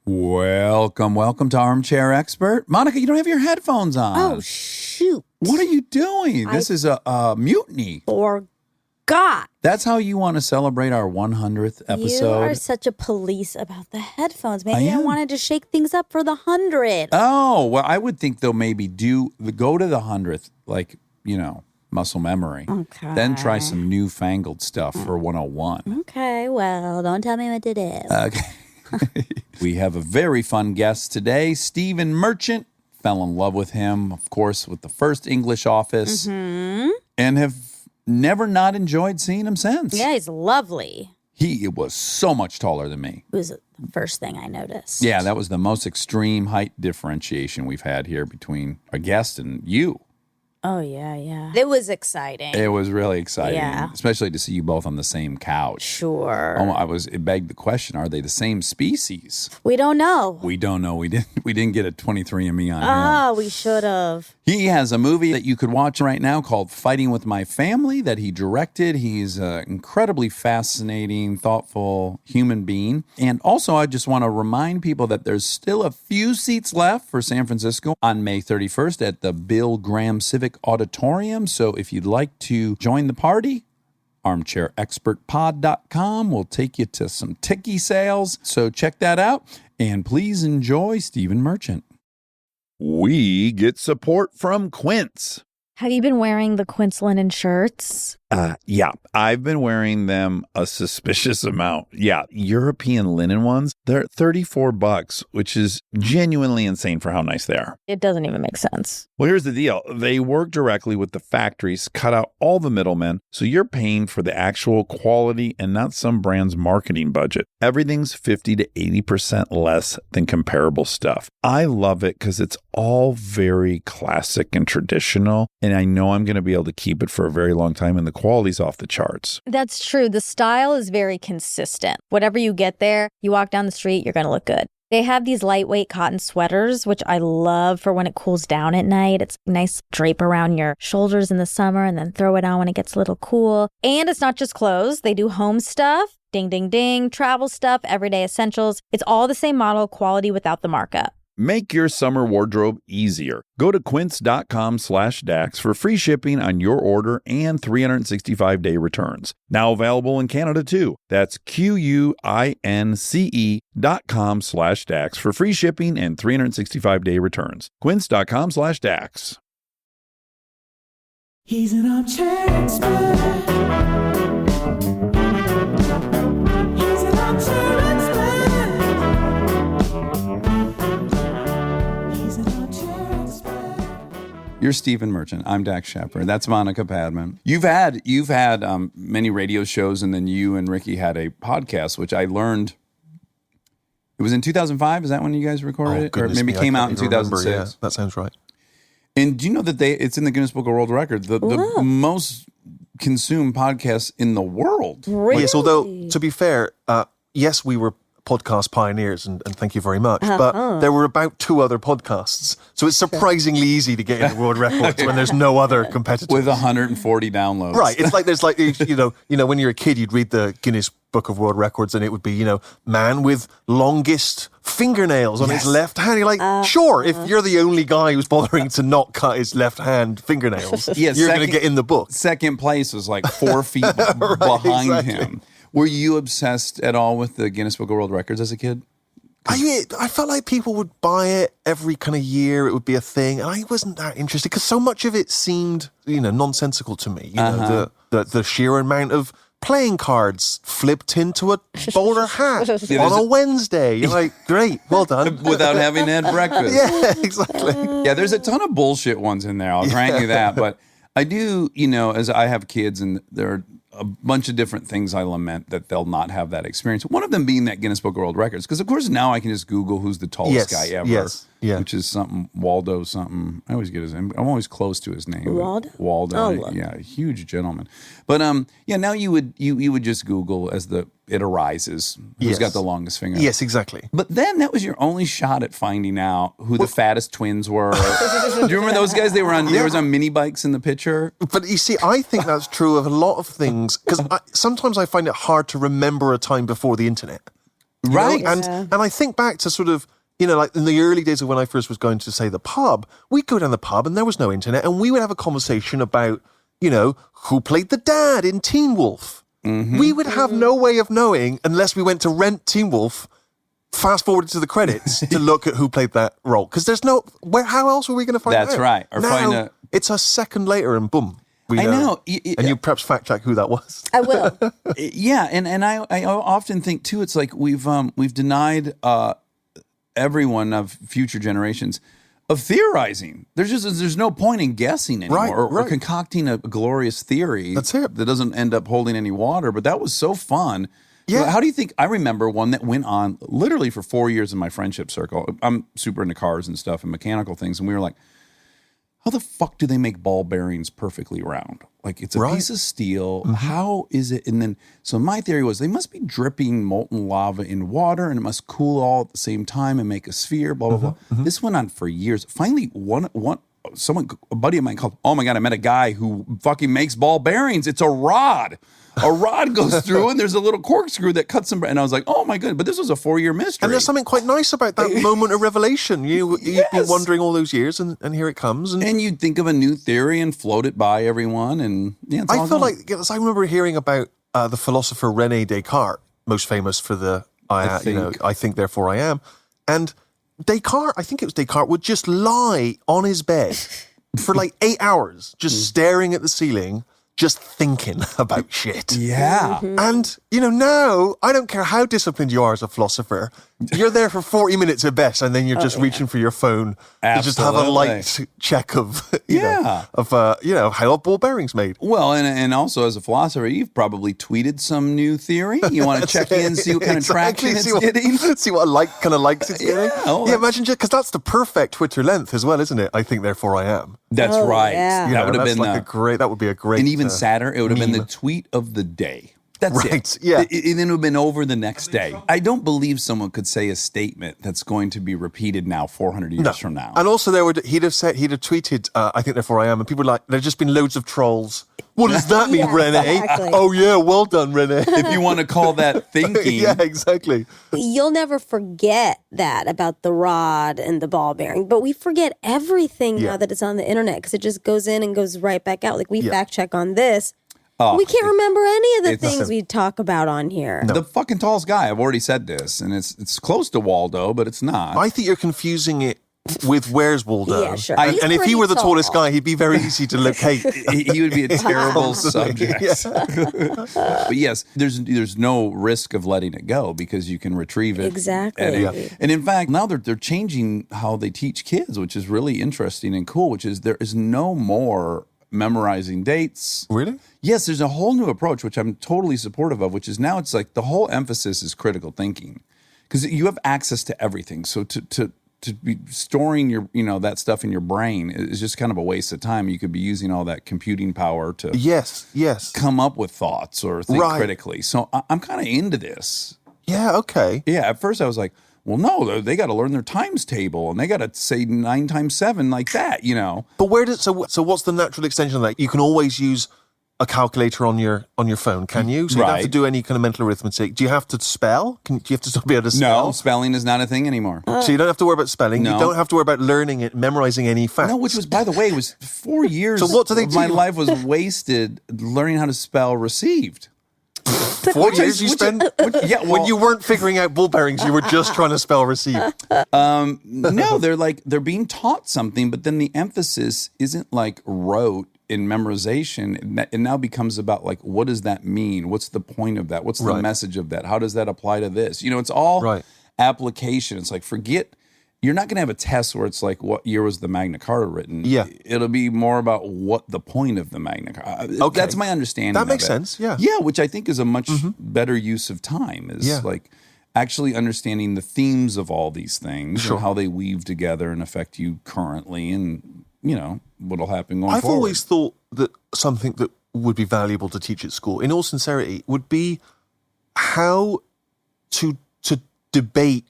Welcome to Armchair Expert. Monica, you don't have your headphones on. Oh, shoot. What are you doing? This is a mutiny. Forgot. That's how you want to celebrate our 100th episode? You are such a police about the headphones. Maybe I wanted to shake things up for the 100. Oh, well, I would think, though, maybe go to the 100th, like, muscle memory. Okay. Then try some newfangled stuff for 101. Okay, well, don't tell me what to do. Okay. We have a very fun guest today, Stephen Merchant. Fell in love with him, of course, with the first English Office, and have never not enjoyed seeing him since. Yeah, he's lovely. He was so much taller than me. It was the first thing I noticed. Yeah, that was the most extreme height differentiation we've had here between a guest and you. Oh, yeah. It was exciting. It was really exciting, Yeah. especially to see you both on the same couch. Sure. It begged the question, are they the same species? We don't know. We don't know. We didn't get a 23andMe on him. Oh, we should have. He has a movie that you could watch right now called Fighting with My Family that he directed. He's an incredibly fascinating, thoughtful human being. And also, I just want to remind people that there's still a few seats left for San Francisco on May 31st at the Bill Graham Civic Auditorium. So if you'd like to join the party, armchairexpertpod.com will take you to some ticky sales. So check that out. And please enjoy Stephen Merchant. We get support from Quince. Have you been wearing the Quince linen shirts? Yeah, I've been wearing them a suspicious amount. Yeah, European linen ones, they're $34, which is genuinely insane for how nice they are. It doesn't even make sense. Well, here's the deal. They work directly with the factories, cut out all the middlemen, so you're paying for the actual quality and not some brand's marketing budget. Everything's 50 to 80% less than comparable stuff. I love it because it's all very classic and traditional, and I know I'm going to be able to keep it for a very long time, and the quality's off the charts. That's true. The style is very consistent. Whatever you get there, you walk down the street, you're going to look good. They have these lightweight cotton sweaters, which I love for when it cools down at night. It's nice drape around your shoulders in the summer and then throw it on when it gets a little cool. And it's not just clothes. They do home stuff, ding, ding, ding, travel stuff, everyday essentials. It's all the same model, quality without the markup. Make your summer wardrobe easier. Go to quince.com/Dax for free shipping on your order and 365-day returns. Now available in Canada too. That's QUINCE.com/Dax for free shipping and 365-day returns. Quince.com/Dax. He's an armchair expert. He's an armchair expert. You're Stephen Merchant. I'm Dax Shepard. That's Monica Padman. You've had many radio shows, and then you and Ricky had a podcast, which I learned. It was in 2005. Is that when you guys recorded it, or maybe came out in 2006? Yeah, that sounds right. And do you know that it's in the Guinness Book of World Records, the most consumed podcast in the world? Really? Yes, although to be fair, yes, we were podcast pioneers, and thank you very much. But there were about 2 other podcasts, so it's surprisingly easy to get into world records when there's no other competitors. With 140 downloads, right? It's like there's like when you're a kid, you'd read the Guinness Book of World Records, and it would be man with longest fingernails on his left hand. You're like, sure, if you're the only guy who's bothering to not cut his left hand fingernails, you're going to get in the book. Second place was like 4 feet behind him. Were you obsessed at all with the Guinness Book of World Records as a kid? I felt like people would buy it every kind of year. It would be a thing, and I wasn't that interested because so much of it seemed, nonsensical to me. The sheer amount of playing cards flipped into a bowler hat on a Wednesday. You're like, great, well done. Without having had breakfast. Yeah, exactly. Yeah, there's a ton of bullshit ones in there. I'll grant you that, but I do, as I have kids, and there are a bunch of different things I lament that they'll not have that experience. One of them being that Guinness Book of World Records, because of course now I can just Google who's the tallest guy ever, which is something Waldo something. I always get his name. I'm always close to his name. Waldo. Yeah, huge gentleman. But now you would just Google as it arises who's got the longest finger. Yes, exactly. But then that was your only shot at finding out who the fattest twins were. Do you remember those guys? They was on mini bikes in the picture. But you see, I think that's true of a lot of things, because sometimes I find it hard to remember a time before the internet. you know? Right. And I think back to sort of, like in the early days of when I first was going to, say, the pub, we'd go down the pub and there was no internet, and we would have a conversation about, who played the dad in Teen Wolf. Mm-hmm. We would have no way of knowing unless we went to rent Teen Wolf, fast forwarded to the credits to look at who played that role. Because there's how else were we going to find out? That's right. Or now, it's a second later and boom. We know. And you perhaps fact check who that was. I will. Yeah, and I often think too, it's like we've denied everyone of future generations of theorizing. There's no point in guessing anymore or concocting a glorious theory. That's it. That doesn't end up holding any water. But that was so fun. Yeah. How do you think? I remember one that went on literally for 4 years in my friendship circle. I'm super into cars and stuff and mechanical things, and we were like, how the fuck do they make ball bearings perfectly round? Like, it's a piece of steel. Mm-hmm. How is it? And then, so my theory was they must be dripping molten lava in water, and it must cool all at the same time and make a sphere, blah, blah, blah. Mm-hmm. This went on for years. Finally, a buddy of mine called, oh my God, I met a guy who fucking makes ball bearings. It's a rod. A rod goes through and there's a little corkscrew that cuts them. And I was like, oh my goodness, but this was a 4-year mystery. And there's something quite nice about that moment of revelation. You've been wondering all those years, and here it comes. And you'd think of a new theory and float it by everyone. And it's all I feel going. like, I remember hearing about the philosopher René Descartes, most famous for the I think, therefore I am. And Descartes, I think it was Descartes, would just lie on his bed for like 8 hours, just staring at the ceiling, just thinking about shit. Yeah. And, now, I don't care how disciplined you are as a philosopher, you're there for 40 minutes at best, and then you're just reaching for your phone to just have a light check of, how a ball bearing's made. Well, and also as a philosopher, you've probably tweeted some new theory. You want to check in, see what kind of traction it's getting. See what kind of likes it's getting. Imagine, because that's the perfect Twitter length as well, isn't it? I think, therefore I am. That's right. Yeah. That would have been that would be a great. And even sadder, it would have been meme. the tweet of the day. That's Right, it. yeah. And then it would have been over the next day. I don't believe someone could say a statement that's going to be repeated now 400 years from now. And also, he'd have tweeted, I think, therefore I am. And people were like, there's just been loads of trolls. What does that mean, René? exactly. Oh, yeah, well done, René. If you want to call that thinking. Yeah, exactly. You'll never forget that about the rod and the ball bearing, but we forget everything now that it's on the internet because it just goes in and goes right back out. Like we fact check on this. We can't remember any of the things we talk about on here. The fucking tallest guy, I've already said this, and it's close to Waldo, but it's not. I think you're confusing it with Where's Waldo. Yeah, sure. And, He's and if he pretty were the tall. tallest guy, he'd be very easy to locate. He would be a terrible subject. Yeah. But yes, there's no risk of letting it go because you can retrieve it. Exactly. And in fact, now they're changing how they teach kids, which is really interesting and cool, which is there is no more memorizing dates. Really? Yes, there's a whole new approach, which I'm totally supportive of, which is now it's like the whole emphasis is critical thinking because you have access to everything. So to be storing your, that stuff in your brain is just kind of a waste of time. You could be using all that computing power to Yes. come up with thoughts or think Right. critically. So I'm kind of into this. Yeah, okay. Yeah, at first I was like, well, no, they got to learn their times table and they got to say 9 times 7 like that, But so what's the natural extension of that? You can always use a calculator on your phone, can you? So you don't have to Right. do any kind of mental arithmetic. Do you have to spell? Do you have to still be able to spell? No, spelling is not a thing anymore. So you don't have to worry about spelling. No. You don't have to worry about learning it, memorizing any facts. No, which was, by the way, was 4 years So what do they of my do? life was wasted learning how to spell received. 4 years you spend Yeah, when you weren't figuring out ball bearings, you were just trying to spell receive. no, they're being taught something, but then the emphasis isn't like rote in memorization. It now becomes about like, what does that mean? What's the point of that? What's the Right. message of that? How does that apply to this? It's all Right. application. It's like, you're not going to have a test where it's like, what year was the Magna Carta written? Yeah. It'll be more about what the point of the Magna Carta. Okay. That's my understanding. That makes of it. sense, yeah. Yeah, which I think is a much better use of time is Yeah. like actually understanding the themes of all these things Sure. and how they weave together and affect you currently and, what'll happen going I've forward. always thought that something that would be valuable to teach at school, in all sincerity, would be how to debate.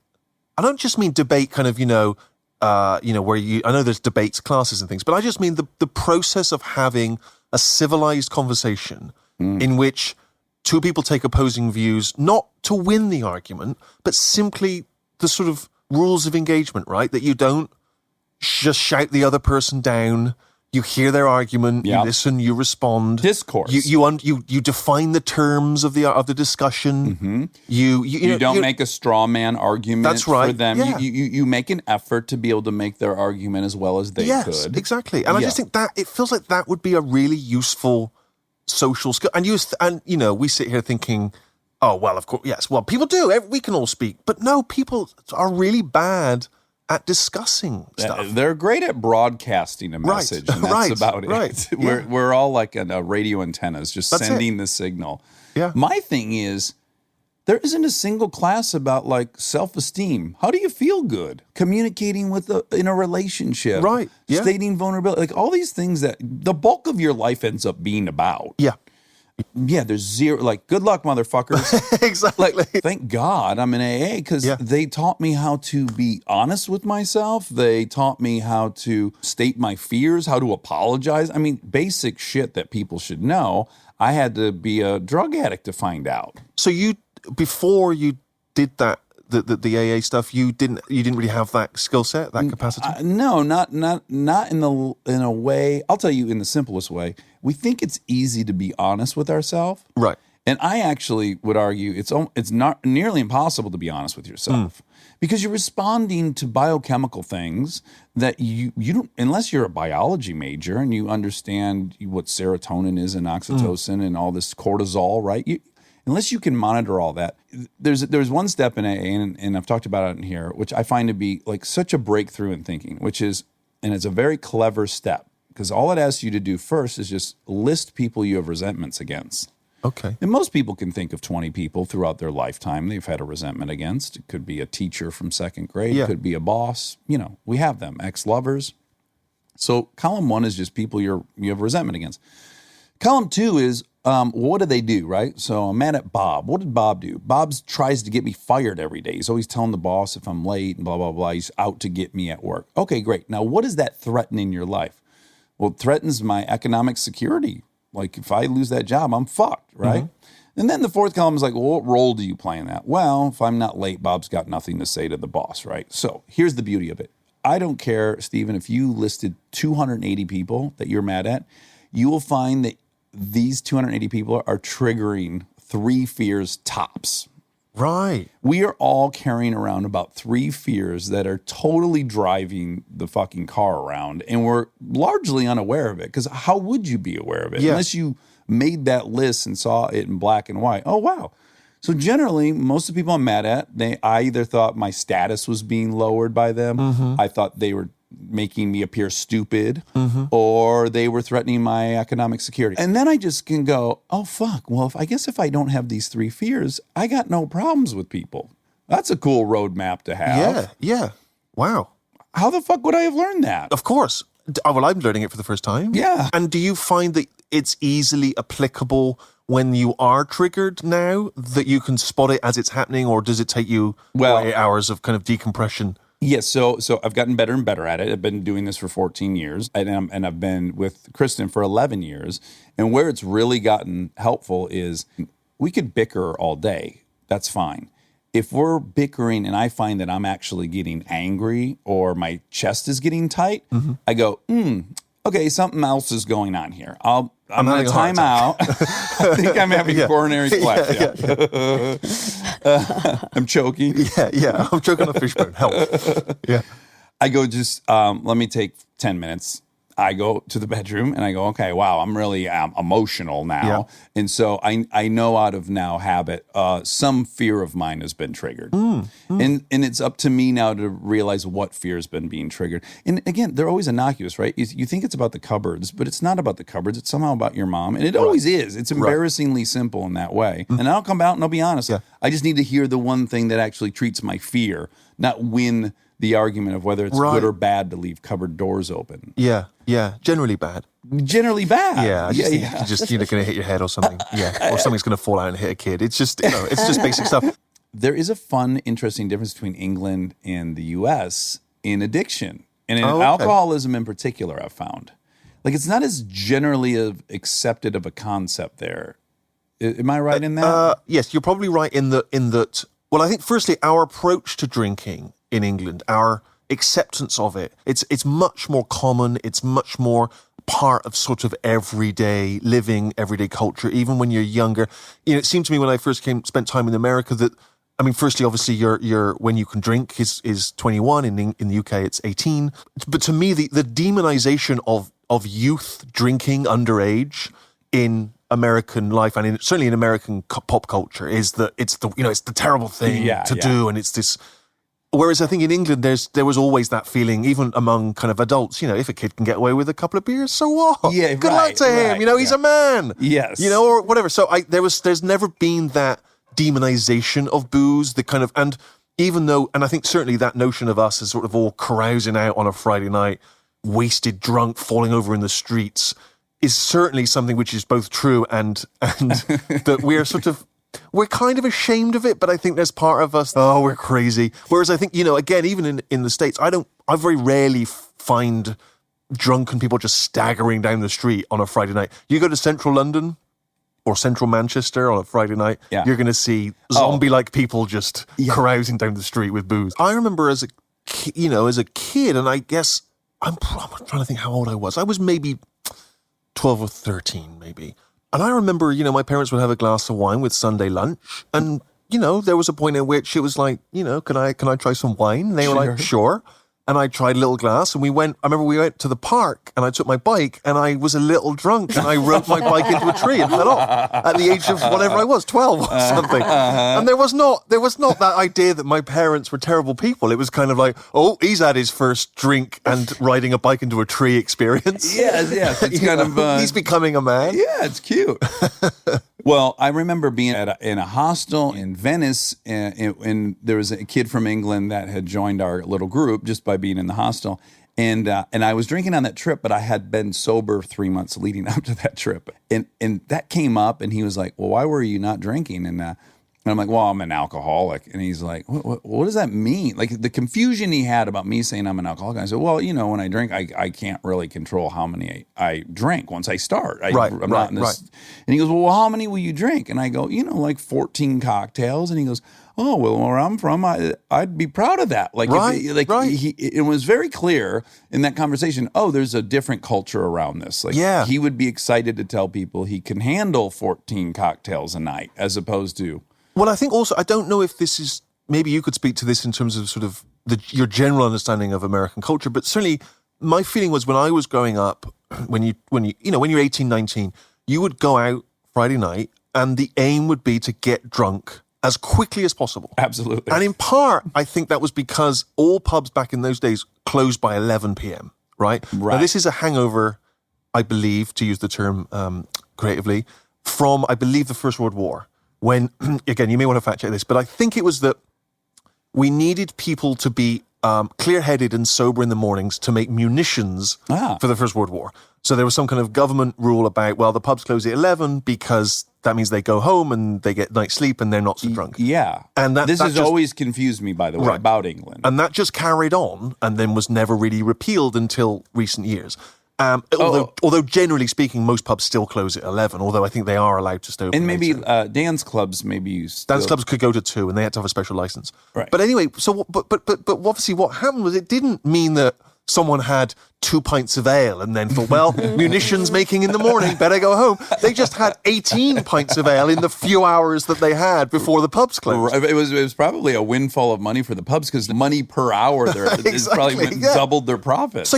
I don't just mean debate kind of, where I know there's debates classes and things, but I just mean the process of having a civilized conversation in which two people take opposing views, not to win the argument, but simply the sort of rules of engagement, right? That you don't just shout the other person down. You hear their argument, you listen, you respond. Discourse. You define the terms of the discussion. Mm-hmm. You don't make a straw man argument That's right. for them. Yeah. You make an effort to be able to make their argument as well as they yes, could. Exactly. And I just think that it feels like that would be a really useful social skill. And we sit here thinking, oh, well, of course, yes. Well, people do. We can all speak. But no, people are really bad at discussing stuff. They're great at broadcasting a message, and that's about it. Right. We're all like a radio antennas, just sending the signal. Yeah. My thing is, there isn't a single class about like self-esteem. How do you feel good? Communicating in a relationship. Right. Yeah. Stating vulnerability. Like all these things that the bulk of your life ends up being about. Yeah. Yeah, there's zero, like, good luck, motherfuckers. Exactly. Like, thank God I'm in AA because they taught me how to be honest with myself. They taught me how to state my fears, how to apologize. I mean, basic shit that people should know. I had to be a drug addict to find out. So before you did that, the AA stuff, you didn't really have that skill set, that capacity? No, not in a way. I'll tell you in the simplest way. We think it's easy to be honest with ourselves. Right. And I actually would argue it's not nearly impossible to be honest with yourself because you're responding to biochemical things that you don't, unless you're a biology major and you understand what serotonin is and oxytocin and all this cortisol, right? Unless you can monitor all that, there's one step in AA, and I've talked about it in here, which I find to be like such a breakthrough in thinking, which is, and it's a very clever step because all it asks you to do first is just list people you have resentments against. Okay. And most people can think of 20 people throughout their lifetime they've had a resentment against. It could be a teacher from second grade. It could be a boss. We have them, ex-lovers. So column 1 is just people you have resentment against. Column 2 is, what do they do, right? So I'm mad at Bob. What did Bob do? Bob tries to get me fired every day. He's always telling the boss if I'm late and blah, blah, blah. He's out to get me at work. Okay, great. Now, what does that threaten in your life? Well, it threatens my economic security. Like, if I lose that job, I'm fucked, right? Mm-hmm. And then the fourth column is like, well, what role do you play in that? Well, if I'm not late, Bob's got nothing to say to the boss, right? So here's the beauty of it. I don't care, Stephen, if you listed 280 people that you're mad at, you will find that these 280 people are triggering 3 fears tops. Right. We are all carrying around about 3 fears that are totally driving the fucking car around, and we're largely unaware of it. Because how would you be aware of it unless you made that list and saw it in black and white? Oh, wow. So generally, most of the people I'm mad at, I either thought my status was being lowered by them, I thought they were making me appear stupid, or they were threatening my economic security. And then I just can go, oh, fuck. Well, I guess if I don't have these 3 fears, I got no problems with people. That's a cool roadmap to have. Yeah. Wow. How the fuck would I have learned that? Of course. Well, I'm learning it for the first time. Yeah. And do you find that it's easily applicable when you are triggered now, that you can spot it as it's happening, or does it take you 8 hours of kind of decompression? Yes, so I've gotten better and better at it. I've been doing this for 14 years, and I've been with Kristen for 11 years. And where it's really gotten helpful is we could bicker all day. That's fine. If we're bickering and I find that I'm actually getting angry or my chest is getting tight, I go, okay, something else is going on here. I'm going to time out. I think I'm having coronary collapse. I'm choking. Yeah. I'm choking on a fishbone. Help. Yeah. I go, just let me take 10 minutes. I go to the bedroom and I go, okay, wow, I'm really emotional now. Yeah. And so I know out of now habit, some fear of mine has been triggered. And it's up to me now to realize what fear has been being triggered. And again, they're always innocuous, right? You think it's about the cupboards, but it's not about the cupboards. It's somehow about your mom. And it always is. It's embarrassingly simple in that way. And I'll come out and I'll be honest. Yeah. I just need to hear the one thing that actually treats my fear, not win the argument of whether it's good or bad to leave cupboard doors open. Yeah. Generally bad. Generally bad. Yeah. You're going to hit your head or something. Yeah. Or something's going to fall out and hit a kid. It's just, it's just basic stuff. There is a fun, interesting difference between England and the U.S. in addiction. And in alcoholism in particular, I've found. Like, it's not as generally accepted of a concept there Am I right in that? Yes, you're probably right in that. Well, I think firstly, our approach to drinking in England, our acceptance of it, it's much more common. It's much more part of sort of everyday living, everyday culture. Even when you're younger, it seemed to me when I first spent time in America that. I mean, firstly, obviously, your when you can drink is 21. In the UK, it's 18. But to me, the demonization of youth drinking underage in American life and certainly in American pop culture is that it's the terrible thing to do, and it's this. Whereas I think in England, there was always that feeling, even among kind of adults. If a kid can get away with a couple of beers, so what? Yeah, good luck to him. He's a man. Yes, or whatever. So there's never been that demonization of booze, and even though, and I think certainly that notion of us as sort of all carousing out on a Friday night, wasted, drunk, falling over in the streets, is certainly something which is both true and that we're kind of ashamed of it, but I think there's part of us, we're crazy. Whereas I think, again, even in the States, I very rarely find drunken people just staggering down the street on a Friday night. You go to central London or central Manchester on a Friday night, you're going to see zombie-like people just carousing down the street with booze. I remember as a kid, and I guess I'm trying to think how old I was. I was maybe 12 or 13, maybe. And I remember, my parents would have a glass of wine with Sunday lunch, and there was a point in which it was like, can I try some wine? And they were like, sure. And I tried a little glass, and I remember we went to the park, and I took my bike, and I was a little drunk, and I rode my bike into a tree and fell off at the age of whatever I was, 12 or something. And there was not that idea that my parents were terrible people. It was kind of like, he's had his first drink and riding a bike into a tree experience. Yes. It's kind of he's becoming a man. Yeah, it's cute. Well, I remember being in a hostel in Venice, and there was a kid from England that had joined our little group just by being in the hostel. And I was drinking on that trip, but I had been sober 3 months leading up to that trip. And that came up, and he was like, well, why were you not drinking? And I'm like, well, I'm an alcoholic. And he's like, what does that mean? Like the confusion he had about me saying I'm an alcoholic. I said, well, when I drink, I can't really control how many I drink once I start. I'm not in this. Right. And he goes, well, how many will you drink? And I go, like 14 cocktails. And he goes, oh, well, where I'm from, I'd be proud of that. Like, it was very clear in that conversation, there's a different culture around this. Like, he would be excited to tell people he can handle 14 cocktails a night as opposed to... Well, I think also, I don't know if this is, maybe you could speak to this in terms of sort of your general understanding of American culture, but certainly my feeling was when I was growing up, when you're 18, 19, you would go out Friday night and the aim would be to get drunk as quickly as possible. Absolutely. And in part, I think that was because all pubs back in those days closed by 11 p.m., right? Now, this is a hangover, I believe, to use the term creatively, from, I believe, the First World War. When, again, you may want to fact check this, but I think it was that we needed people to be clear-headed and sober in the mornings to make munitions for the First World War. So there was some kind of government rule about, well, the pubs close at 11 because that means they go home and they get night's sleep and they're not so drunk. Yeah. And that has always confused me, by the way, about England. And that just carried on and then was never really repealed until recent years. Although generally speaking, most pubs still close at 11, although I think they are allowed to stay open. And maybe dance clubs, dance clubs could go to 2 and they had to have a special license. Right. But anyway, but obviously what happened was it didn't mean that someone had 2 pints of ale and then thought, well, munitions making in the morning, better go home. They just had 18 pints of ale in the few hours that they had before the pubs closed. It was probably a windfall of money for the pubs because the money per hour there probably doubled their profits. So,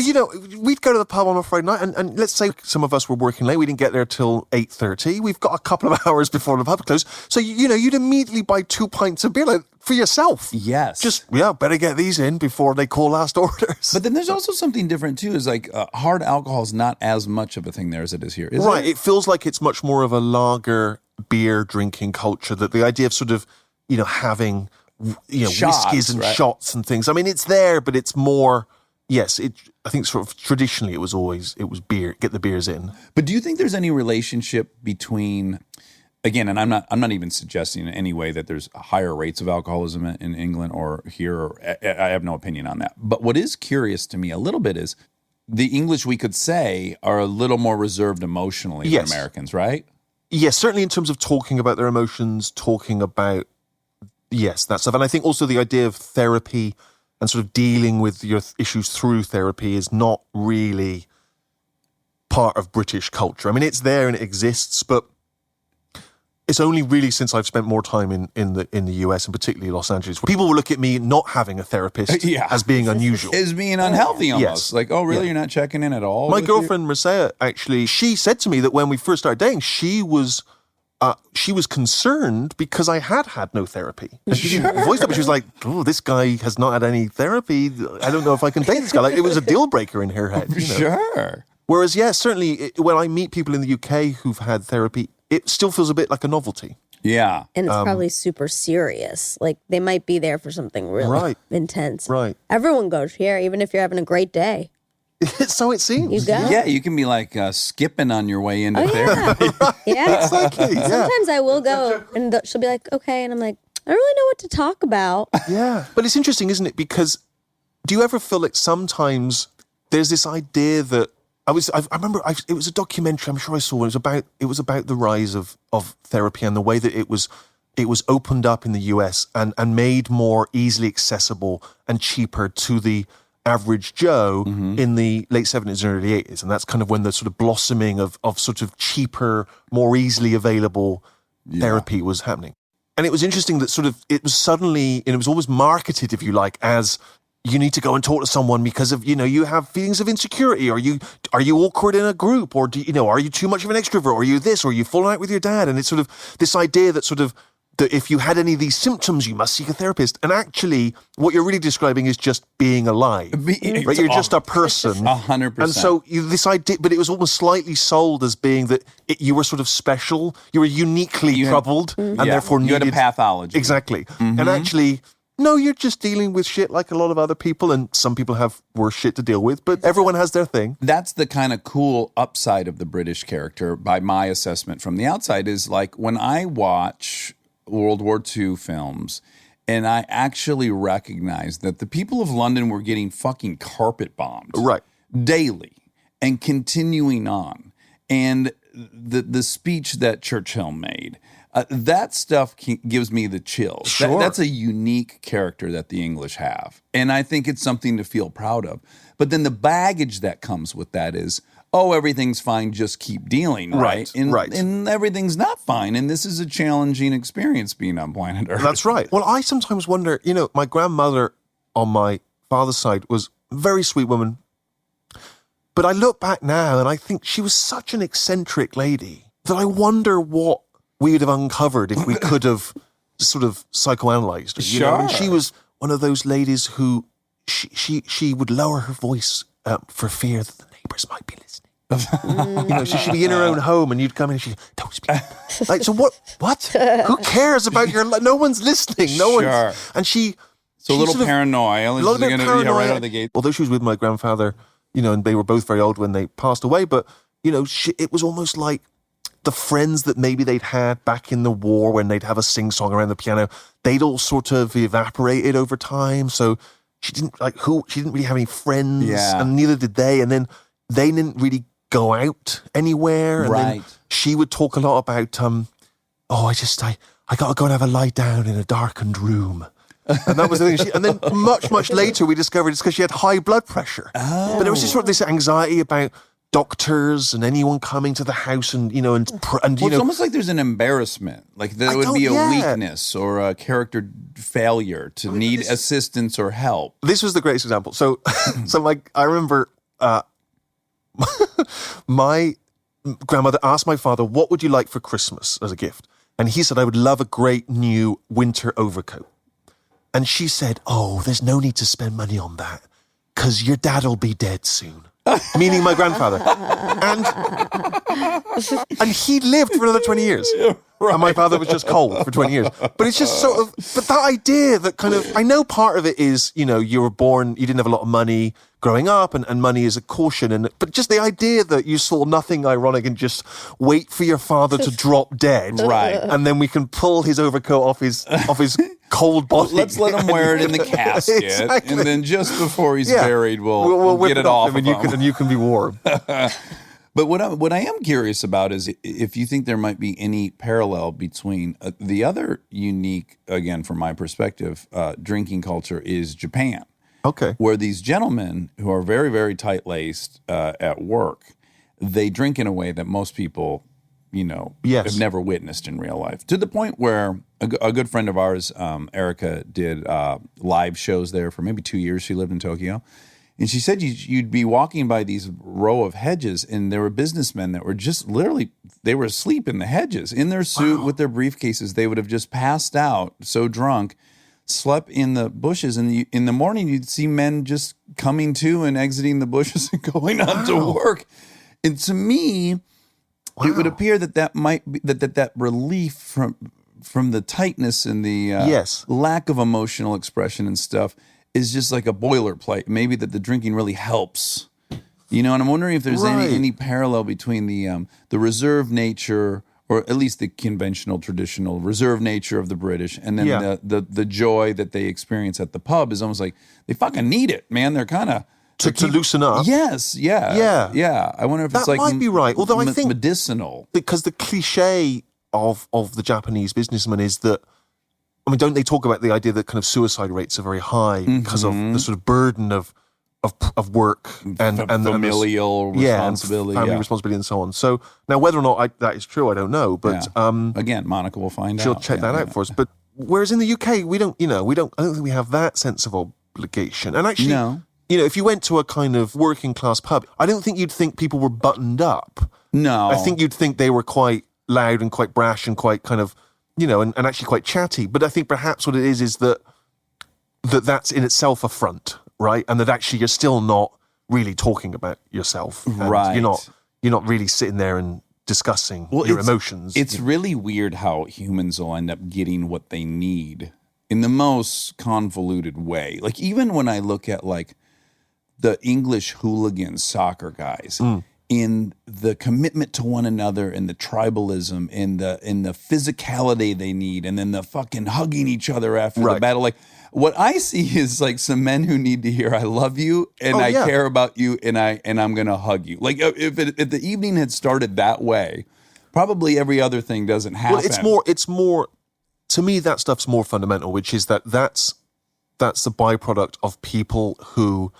we'd go to the pub on a Friday night and let's say some of us were working late. We didn't get there till 8:30. We've got a couple of hours before the pub closed. So, you'd immediately buy 2 pints of beer for yourself. Yes. Just, better get these in before they call last orders. But then there's also something different too, is like hard alcohol is not as much of a thing there as it is here. Is it? It feels like it's much more of a lager beer drinking culture, that the idea of sort of, having, shots, whiskeys and shots and things. I mean, it's there, but it's more, I think sort of traditionally it was beer, get the beers in. But do you think there's any relationship between... Again, and I'm not even suggesting in any way that there's higher rates of alcoholism in England or here. I have no opinion on that. But what is curious to me a little bit is the English, we could say, are a little more reserved emotionally than Americans, right? yes, certainly in terms of talking about their emotions, talking about, yes, that stuff. And I think also the idea of therapy and sort of dealing with your issues through therapy is not really part of British culture. I mean, it's there and it exists, but it's only really since I've spent more time in the US and particularly Los Angeles, where people will look at me not having a therapist as being unusual. Is being unhealthy almost. Yes. Like, oh, really? You're not checking in at all? My girlfriend, Marcia, actually, she said to me that when we first started dating, she was concerned because I had no therapy. And she didn't voice it, but she was like, oh, this guy has not had any therapy. I don't know if I can date this guy. Like, it was a deal breaker in her head. You know? Sure. Whereas, yeah, certainly when I meet people in the UK who've had therapy, it still feels a bit like a novelty. Yeah. And it's probably super serious. Like they might be there for something really intense. Right. Everyone goes here, even if you're having a great day. So it seems. You go. Yeah, you can be like skipping on your way into therapy. Yeah. Exactly. Yeah. Sometimes I will go and she'll be like, okay. And I'm like, I don't really know what to talk about. Yeah. But it's interesting, isn't it? Because do you ever feel like sometimes there's this idea that I remember it was a documentary I'm sure I saw. It was about the rise of therapy and the way that it was opened up in the US and made more easily accessible and cheaper to the average Joe in the late 70s and early 80s. And that's kind of when the sort of blossoming of sort of cheaper, more easily available therapy was happening. And it was interesting that sort of it was suddenly, and it was always marketed, if you like, as you need to go and talk to someone because of, you have feelings of insecurity. Are you awkward in a group? Or are you too much of an extrovert? Or are you this? Or are you falling out with your dad? And it's sort of this idea that sort of, that if you had any of these symptoms, you must seek a therapist. And actually, what you're really describing is just being alive. Right? You're just a person. 100%. And so this idea, but it was almost slightly sold as being that you were sort of special. You were uniquely troubled and therefore you needed... had a pathology. Exactly. And actually... No, you're just dealing with shit like a lot of other people, and some people have worse shit to deal with, but everyone has their thing. That's the kind of cool upside of the British character, by my assessment from the outside, is like when I watch World War II films and I actually recognize that the people of London were getting fucking carpet bombed daily and continuing on. And the speech that Churchill made, that stuff gives me the chills. Sure. That's a unique character that the English have. And I think it's something to feel proud of. But then the baggage that comes with that is, oh, everything's fine, just keep dealing, right? And everything's not fine. And this is a challenging experience being on planet Earth. That's right. Well, I sometimes wonder, my grandmother on my father's side was a very sweet woman. But I look back now and I think she was such an eccentric lady that I wonder what we would have uncovered if we could have sort of psychoanalyzed her. Sure. And she was one of those ladies who she would lower her voice for fear that the neighbors might be listening. So she'd be in her own home and you'd come in and she'd don't speak. Like, so what? Who cares about your life? No one's listening. No one's. And So a little paranoia. A little bit paranoia. Right out of the gate. Although she was with my grandfather, and they were both very old when they passed away, but, it was almost like the friends that maybe they'd had back in the war when they'd have a sing-song around the piano, they'd all sort of evaporated over time. So she didn't really have any friends, and neither did they. And then they didn't really go out anywhere. And then she would talk a lot about, I got to go and have a lie down in a darkened room. And that was the thing. And then much, much later, we discovered it's because she had high blood pressure. Oh. But there was just sort of this anxiety about doctors and anyone coming to the house and it's almost like there's an embarrassment, like there would be a weakness or a character failure to need assistance or help. This was the greatest example. So I remember my grandmother asked my father, what would you like for Christmas as a gift? And he said, I would love a great new winter overcoat. And she said, oh, there's no need to spend money on that because your dad'll be dead soon. Meaning my grandfather. And he lived for another 20 years. Right. And my father was just cold for 20 years. But it's just sort of, but that idea that kind of, I know part of it is, you were born, you didn't have a lot of money growing up and money is a caution. But just the idea that you saw nothing ironic and just wait for your father to drop dead. Right. And then we can pull his overcoat off his cold body. Let's let him wear it in the casket. Exactly. And then just before he's buried, we'll whip get it off him and you can be warm. But what I am curious about is if you think there might be any parallel between the other unique, again, from my perspective, drinking culture is Japan. Okay. Where these gentlemen who are very, very tight-laced at work, they drink in a way that most people, Yes. have never witnessed in real life. To the point where a good friend of ours, Erica, did live shows there for maybe 2 years. She lived in Tokyo. And she said you'd be walking by these row of hedges, and there were businessmen that were just literally, they were asleep in the hedges, in their suit with their briefcases. They would have just passed out, so drunk, slept in the bushes. And in the morning, you'd see men just coming to and exiting the bushes and going on to work. And to me, it would appear that might be that relief from the tightness and the lack of emotional expression and stuff is just like a boilerplate. Maybe that the drinking really helps, and I'm wondering if there's any parallel between the reserved nature, or at least the conventional, traditional reserved nature of the British, and then the joy that they experience at the pub is almost like they fucking need it, man. They're kind of to loosen up. Yes, yeah. I wonder if That it's like might be right. Although I think medicinal, because the cliche of the Japanese businessman is that, don't they talk about the idea that kind of suicide rates are very high because of the sort of burden of work and familial responsibility, and family responsibility, and so on. So now, whether or not that is true, I don't know. But again, Monica will find out. She'll check that out for us. But whereas in the UK, we don't. I don't think we have that sense of obligation. And actually, if you went to a kind of working class pub, I don't think you'd think people were buttoned up. No, I think you'd think they were quite loud and quite brash and quite kind of, and actually quite chatty. But I think perhaps what it is that's in itself a front, right? And that actually you're still not really talking about yourself. And right. You're not really sitting there and discussing your emotions. It's really weird how humans will end up getting what they need in the most convoluted way. Like even when I look at like the English hooligan soccer guys, in the commitment to one another and the tribalism and the physicality they need, and then the fucking hugging each other after the battle. Like what I see is like some men who need to hear "I love you" and "I care about you" and I'm gonna hug you. Like if the evening had started that way, probably every other thing doesn't happen. Well, it's more. To me, that stuff's more fundamental, which is that's the byproduct of people who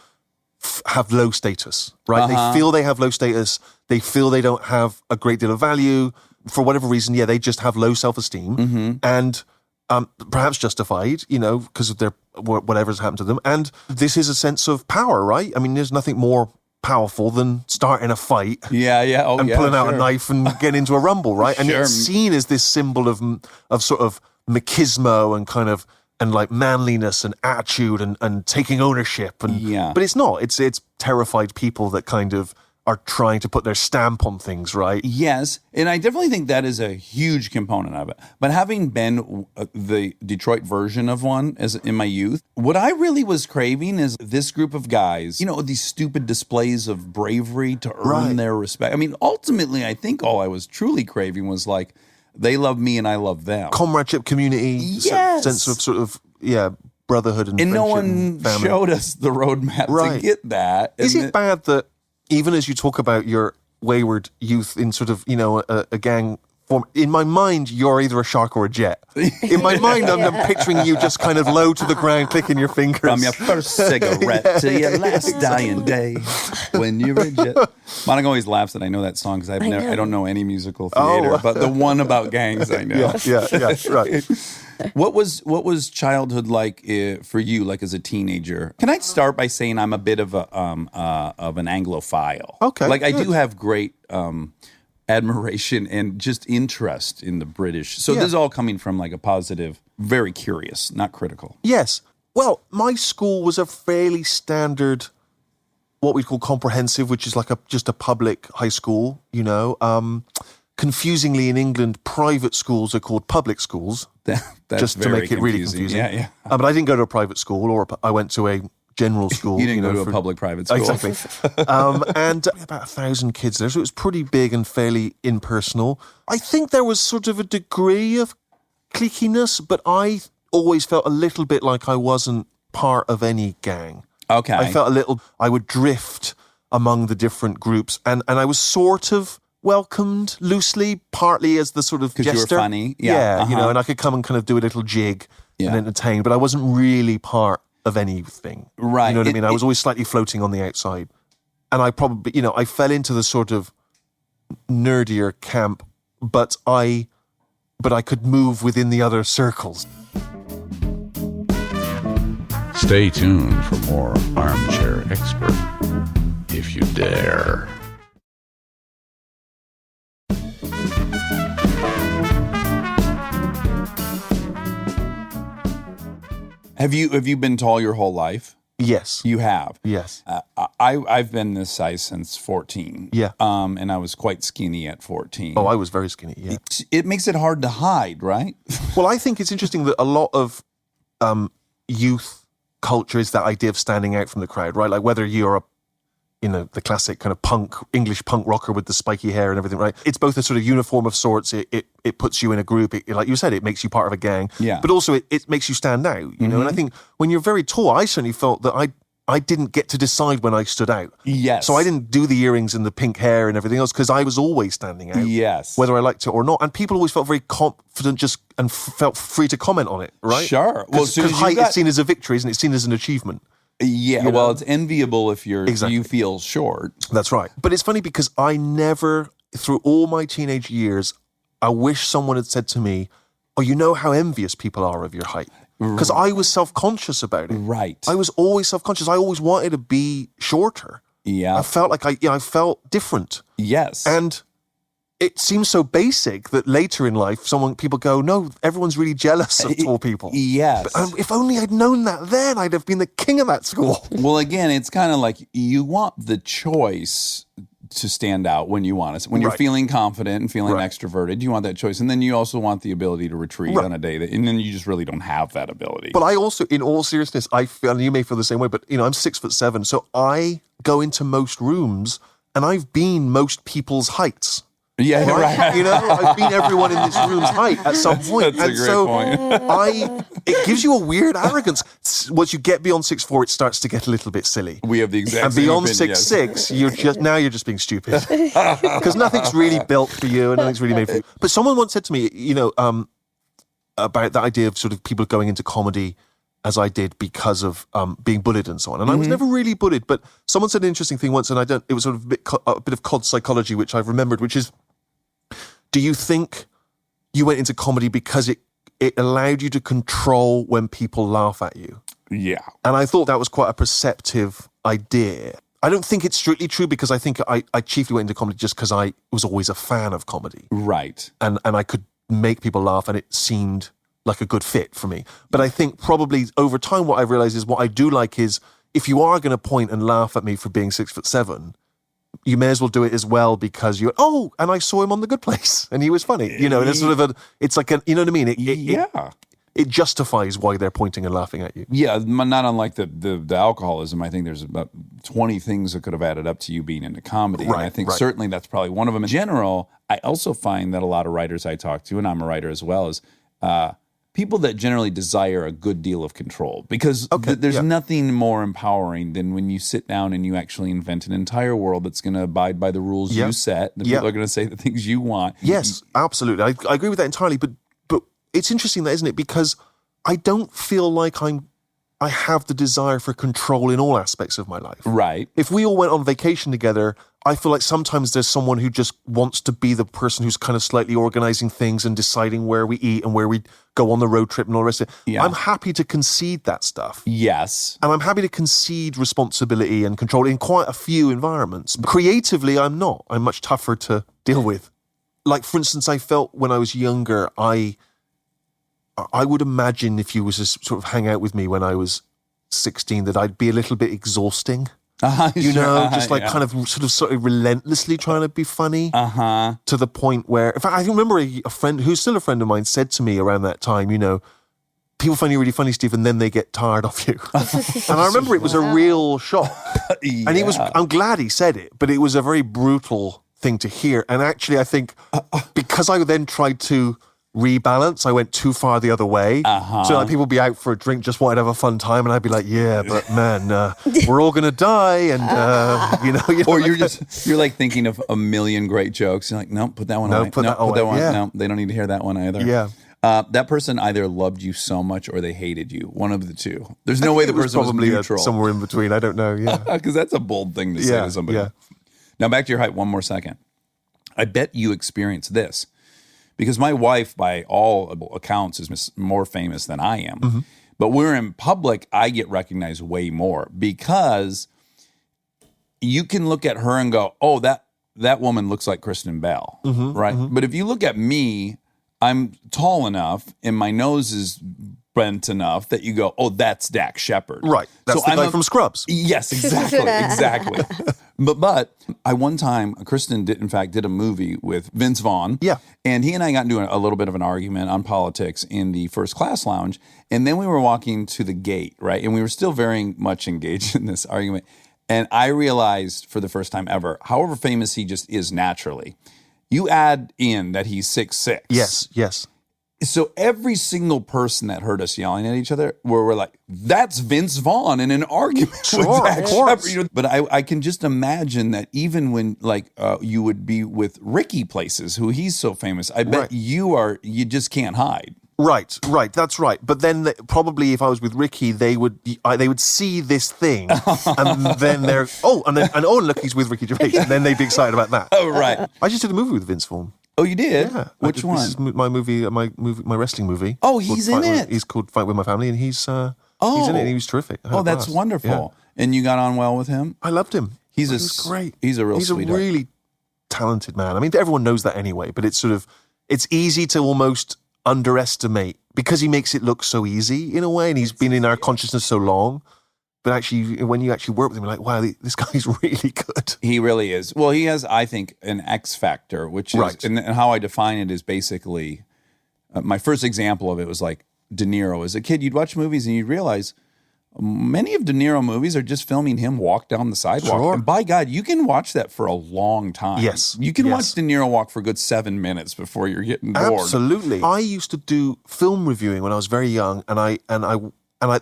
have low status, right? They feel they have low status. They feel they don't have a great deal of value for whatever reason. Yeah, they just have low self-esteem and perhaps justified, because of their whatever's happened to them. And this is a sense of power, right? I mean, there's nothing more powerful than starting a fight, and pulling out a knife and getting into a rumble, right? And it's seen as this symbol of sort of machismo and kind of and like manliness and attitude and taking ownership, but it's not. It's terrified people that kind of are trying to put their stamp on things, right? Yes, and I definitely think that is a huge component of it. But having been the Detroit version of one as in my youth, what I really was craving is this group of guys, these stupid displays of bravery to earn their respect. I mean, ultimately, I think all I was truly craving was like, they love me and I love them. Comradeship, community, sense of sort of, brotherhood and friendship. And no one showed us the roadmap to get that. Is it bad that even as you talk about your wayward youth in sort of, a gang form, in my mind, you're either a shark or a jet. In my mind, I'm picturing you just kind of low to the ground, clicking your fingers. From your first cigarette to your last dying day, when you're a jet. Monica always laughs that I know that song because I don't know any musical theater, but the one about gangs I know. Yeah, right. What was childhood like for you, like as a teenager? Can I start by saying I'm a bit of an Anglophile? Okay, like I do have great admiration and just interest in the British. So this is all coming from like a positive, very curious, not critical. Yes. Well, my school was a fairly standard, what we call comprehensive, which is like just a public high school. Confusingly, in England, private schools are called public schools. That's just to make it really confusing. Yeah. But I didn't go to a private school, or I went to a general school. You didn't go to a public-private school. Exactly. And about 1,000 kids there, so it was pretty big and fairly impersonal. I think there was sort of a degree of cliquiness, but I always felt a little bit like I wasn't part of any gang. Okay. I felt I would drift among the different groups. And I was sort of welcomed loosely, partly as the sort of because jester. you were funny. Yeah. You know, and I could come and kind of do a little jig and entertain, but I wasn't really part of anything. Right. You know what I mean? I was always slightly floating on the outside. And I probably, you know, I fell into the sort of nerdier camp, but I could move within the other circles. Stay tuned for more Armchair Expert, if you dare. Have you been tall your whole life? Yes. You have. Yes. I've been this size since 14. Yeah. And I was quite skinny at 14. Oh, I was very skinny, yeah. It makes it hard to hide, right? Well, I think it's interesting that a lot of youth culture is that idea of standing out from the crowd, right? Like whether you're the classic kind of English punk rocker with the spiky hair and everything, right? It's both a sort of uniform of sorts. It puts you in a group. Like you said, it makes you part of a gang. Yeah. But also it makes you stand out, you know? And I think when you're very tall, I certainly felt that I didn't get to decide when I stood out. Yes. So I didn't do the earrings and the pink hair and everything else because I was always standing out. Yes. Whether I liked it or not. And people always felt very confident and felt free to comment on it, right? Sure. Well, Because height is seen as a victory, isn't it? It's seen as an achievement. Yeah, well, it's enviable if Exactly. you feel short. That's right. But it's funny because I never, through all my teenage years, I wish someone had said to me, oh, you know how envious people are of your height. Because I was self-conscious about it. Right. I was always self-conscious. I always wanted to be shorter. Yeah. I felt like I felt different. Yes. And it seems so basic that later in life, people go, no, everyone's really jealous of tall people. Yes. But, if only I'd known that then, I'd have been the king of that school. Well, again, it's kind of like you want the choice to stand out when you want it. When you're Right. feeling confident and feeling Right. extroverted, you want that choice. And then you also want the ability to retreat on a day and then you just really don't have that ability. But I also, in all seriousness, I feel, and you may feel the same way, but I'm 6'7", so I go into most rooms and I've been most people's heights. Yeah, you're right. I've been everyone in this room's height at some point. That's a great point. It gives you a weird arrogance. Once you get beyond 6'4", it starts to get a little bit silly. We have the exact And same beyond opinion, 6'6", you're just being stupid. Because nothing's really built for you and nothing's really made for you. But someone once said to me, about the idea of sort of people going into comedy as I did because of being bullied and so on. And I was never really bullied, but someone said an interesting thing once, and it was sort of a bit of cod psychology, which I've remembered, which is, do you think you went into comedy because it allowed you to control when people laugh at you? Yeah. And I thought that was quite a perceptive idea. I don't think it's strictly true because I think I chiefly went into comedy just because I was always a fan of comedy. Right. And I could make people laugh and it seemed like a good fit for me. But I think probably over time what I've realized is what I do like is if you are going to point and laugh at me for being 6'7", you may as well do it as well because and I saw him on The Good Place and he was funny. And it's sort of it's like you know what I mean? It justifies why they're pointing and laughing at you. Yeah, not unlike the alcoholism. I think there's about 20 things that could have added up to you being into comedy. Right, And I think right. certainly that's probably one of them. In general, I also find that a lot of writers I talk to, and I'm a writer as well, is people that generally desire a good deal of control because there's nothing more empowering than when you sit down and you actually invent an entire world that's going to abide by the rules you set. The people are going to say the things you want. Yes, absolutely. I agree with that entirely. But it's interesting, that isn't it? Because I don't feel like I have the desire for control in all aspects of my life. Right. If we all went on vacation together, I feel like sometimes there's someone who just wants to be the person who's kind of slightly organizing things and deciding where we eat and where we go on the road trip and all the rest of it. Yeah. I'm happy to concede that stuff. Yes. And I'm happy to concede responsibility and control in quite a few environments. Creatively, I'm not. I'm much tougher to deal with. Like, for instance, I felt when I was younger, I would imagine if you was to sort of hang out with me when I was 16, that I'd be a little bit exhausting. Just like kind of sort of relentlessly trying to be funny to the point where, in fact, I remember a friend who's still a friend of mine said to me around that time, people find you really funny, Steve, and then they get tired of you. And I remember it was a real shock. Yeah. And I'm glad he said it, but it was a very brutal thing to hear. And actually, I think because I then tried to rebalance. I went too far the other way. So like people would be out for a drink, just wanted to have a fun time, and I'd be like, yeah, but man, we're all gonna die, and you know, Or you're like thinking of a million great jokes. You're like, nope, put that one away. Put that away. one. Yeah. No, they don't need to hear that one either. Yeah. That person either loved you so much or they hated you. One of the two. There's no way the person was probably neutral. somewhere in between. I don't know. Yeah. Because that's a bold thing to say to somebody. Yeah. Now back to your height one more second. I bet you experienced this because my wife, by all accounts, is more famous than I am. Mm-hmm. But when we're in public, I get recognized way more because you can look at her and go, oh, that woman looks like Kristen Bell, right? But if you look at me, I'm tall enough and my nose is bent enough that you go, oh, that's Dax Shepard. Right. That's the guy from Scrubs. Yes, exactly. But I one time, Kristen did a movie with Vince Vaughn. Yeah. And he and I got into a little bit of an argument on politics in the first class lounge. And then we were walking to the gate, right? And we were still very much engaged in this argument. And I realized for the first time ever, however famous he just is naturally, you add in that he's 6'6". Yes. So every single person that heard us yelling at each other, we're like, that's Vince Vaughn in an argument with Dax Shepard. You know? But I can just imagine that even when you would be with Ricky Places, who he's so famous, I bet you just can't hide. Right, that's right. But then probably if I was with Ricky, they would see this thing, and then they're look, he's with Ricky Gervais, and then they'd be excited about that. Oh, right. I just did a movie with Vince Vaughn. Oh, you did? Yeah. Which one? This is my movie, my wrestling movie. Oh, he's in it. He's called Fight With My Family, and he's in it, and he was terrific. Oh, that's wonderful. Yeah. And you got on well with him? I loved him. He was great. He's a real sweetheart. He's a really talented man. I mean, everyone knows that anyway, but it's easy to almost underestimate because he makes it look so easy in a way, and he's been in our consciousness so long. But actually, when you actually work with him, you're like, wow, this guy's really good. He really is. Well, he has, I think, an X factor, which is, right. And how I define it is basically, my first example of it was like De Niro. As a kid, you'd watch movies and you'd realize many of De Niro movies are just filming him walk down the sidewalk. Sure. And by God, you can watch that for a long time. Yes. You can watch De Niro walk for a good 7 minutes before you're getting bored. Absolutely. I used to do film reviewing when I was very young, and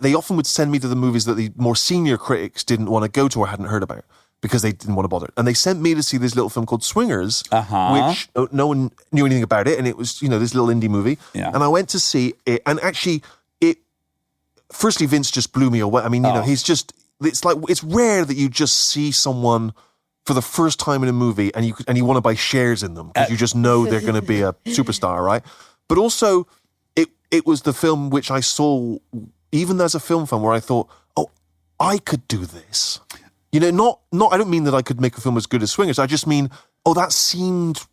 they often would send me to the movies that the more senior critics didn't want to go to or hadn't heard about because they didn't want to bother. And they sent me to see this little film called Swingers, which no one knew anything about it. And it was, this little indie movie. Yeah. And I went to see it. And actually, firstly, Vince just blew me away. I mean, it's rare that you just see someone for the first time in a movie and you want to buy shares in them because you just know they're going to be a superstar, right? But also, it was the film which I saw even as a film fan where I thought, oh, I could do this. Not. I don't mean that I could make a film as good as Swingers. I just mean, oh, that seemed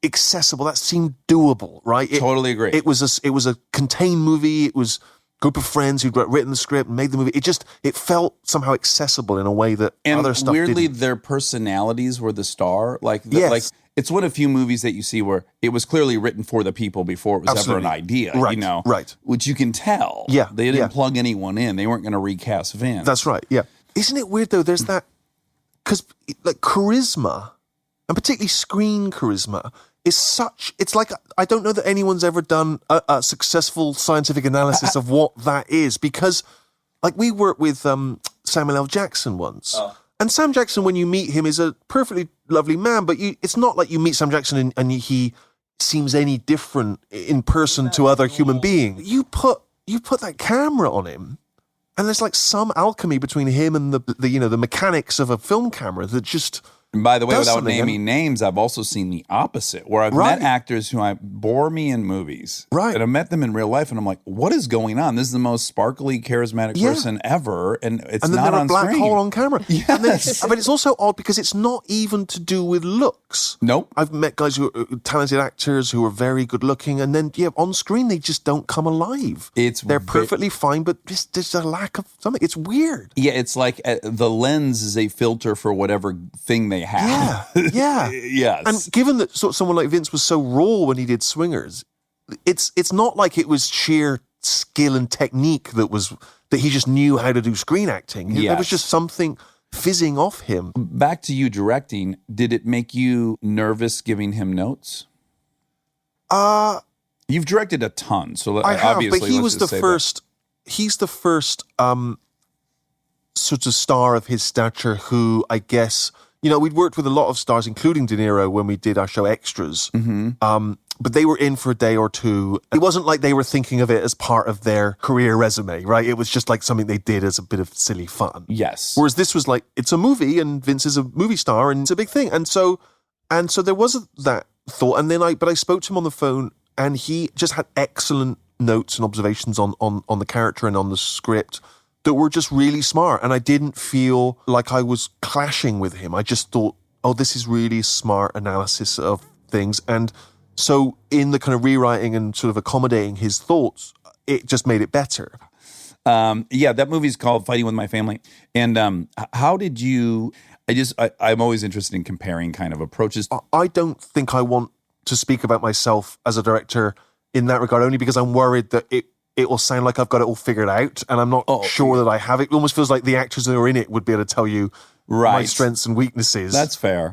accessible. That seemed doable, right? Totally agree. It was a contained movie. It was a group of friends who'd written the script and made the movie. It felt somehow accessible in a way that other stuff weirdly, didn't. their personalities were the star. Yes. It's one of the few movies that you see where it was clearly written for the people before it was Absolutely. ever an idea, Right, right. Which you can tell. Yeah, They didn't plug anyone in. They weren't going to recast Vince. That's right, yeah. Isn't it weird, though, there's that... Because, charisma, and particularly screen charisma, is such... It's like, I don't know that anyone's ever done a successful scientific analysis of what that is, because, we worked with Samuel L. Jackson once... And Sam Jackson, when you meet him, is a perfectly lovely man, but it's not like you meet Sam Jackson and he seems any different in person to other human beings. You put that camera on him, and there's some alchemy between him and the mechanics of a film camera that just... And by the way, does without something. naming names, I've also seen the opposite, where I've met actors who bore me in movies. Right. And I've met them in real life, and I'm like, what is going on? This is the most sparkly, charismatic person ever, and it's and then not they're on a black screen. hole on camera. Yes. And then, but it's also odd because it's not even to do with looks. Nope. I've met guys who are talented actors who are very good looking, and then on screen they just don't come alive. They're perfectly fine, but just there's a lack of something. It's weird. Yeah, it's like the lens is a filter for whatever thing they have. Yeah. Yes. And given that someone like Vince was so raw when he did Swingers, it's not like it was sheer skill and technique that he just knew how to do screen acting. Yes. There was just something fizzing off him. Back to you directing, did it make you nervous giving him notes? You've directed a ton, so I have, obviously, but he let's was just the say that. first. He's the first sort of star of his stature who, I guess, we'd worked with a lot of stars, including De Niro, when we did our show Extras. Mm-hmm. But they were in for a day or two. It wasn't like they were thinking of it as part of their career resume, right? It was just like something they did as a bit of silly fun. Yes. Whereas this was like, it's a movie and Vince is a movie star and it's a big thing. And so there was that thought. And then I spoke to him on the phone and he just had excellent notes and observations on the character and on the script that were just really smart. And I didn't feel like I was clashing with him. I just thought, oh, this is really smart analysis of things. And so in the kind of rewriting and sort of accommodating his thoughts, it just made it better. Yeah, that movie's called Fighting with My Family. And how did you... I'm always interested in comparing kind of approaches. I don't think I want to speak about myself as a director in that regard, only because I'm worried that it will sound like I've got it all figured out, and I'm not sure that I have it. It almost feels like the actors that are in it would be able to tell you my strengths and weaknesses. That's fair.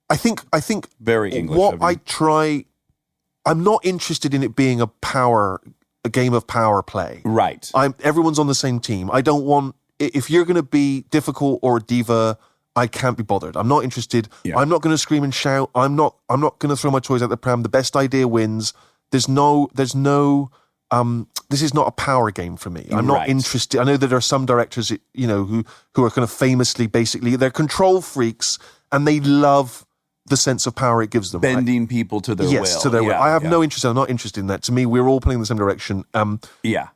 I think very English. What I try, I'm not interested in it being a game of power play. Right. Everyone's on the same team. I don't want, if you're going to be difficult or a diva, I can't be bothered. I'm not interested. Yeah. I'm not going to scream and shout. I'm not going to throw my toys out the pram. The best idea wins. There's no. This is not a power game for me. I'm not interested. I know that there are some directors, who are kind of famously, basically, they're control freaks and they love the sense of power it gives them. Bending people to their will. Yes, to their will. I have no interest. I'm not interested in that. To me, we're all pulling in the same direction.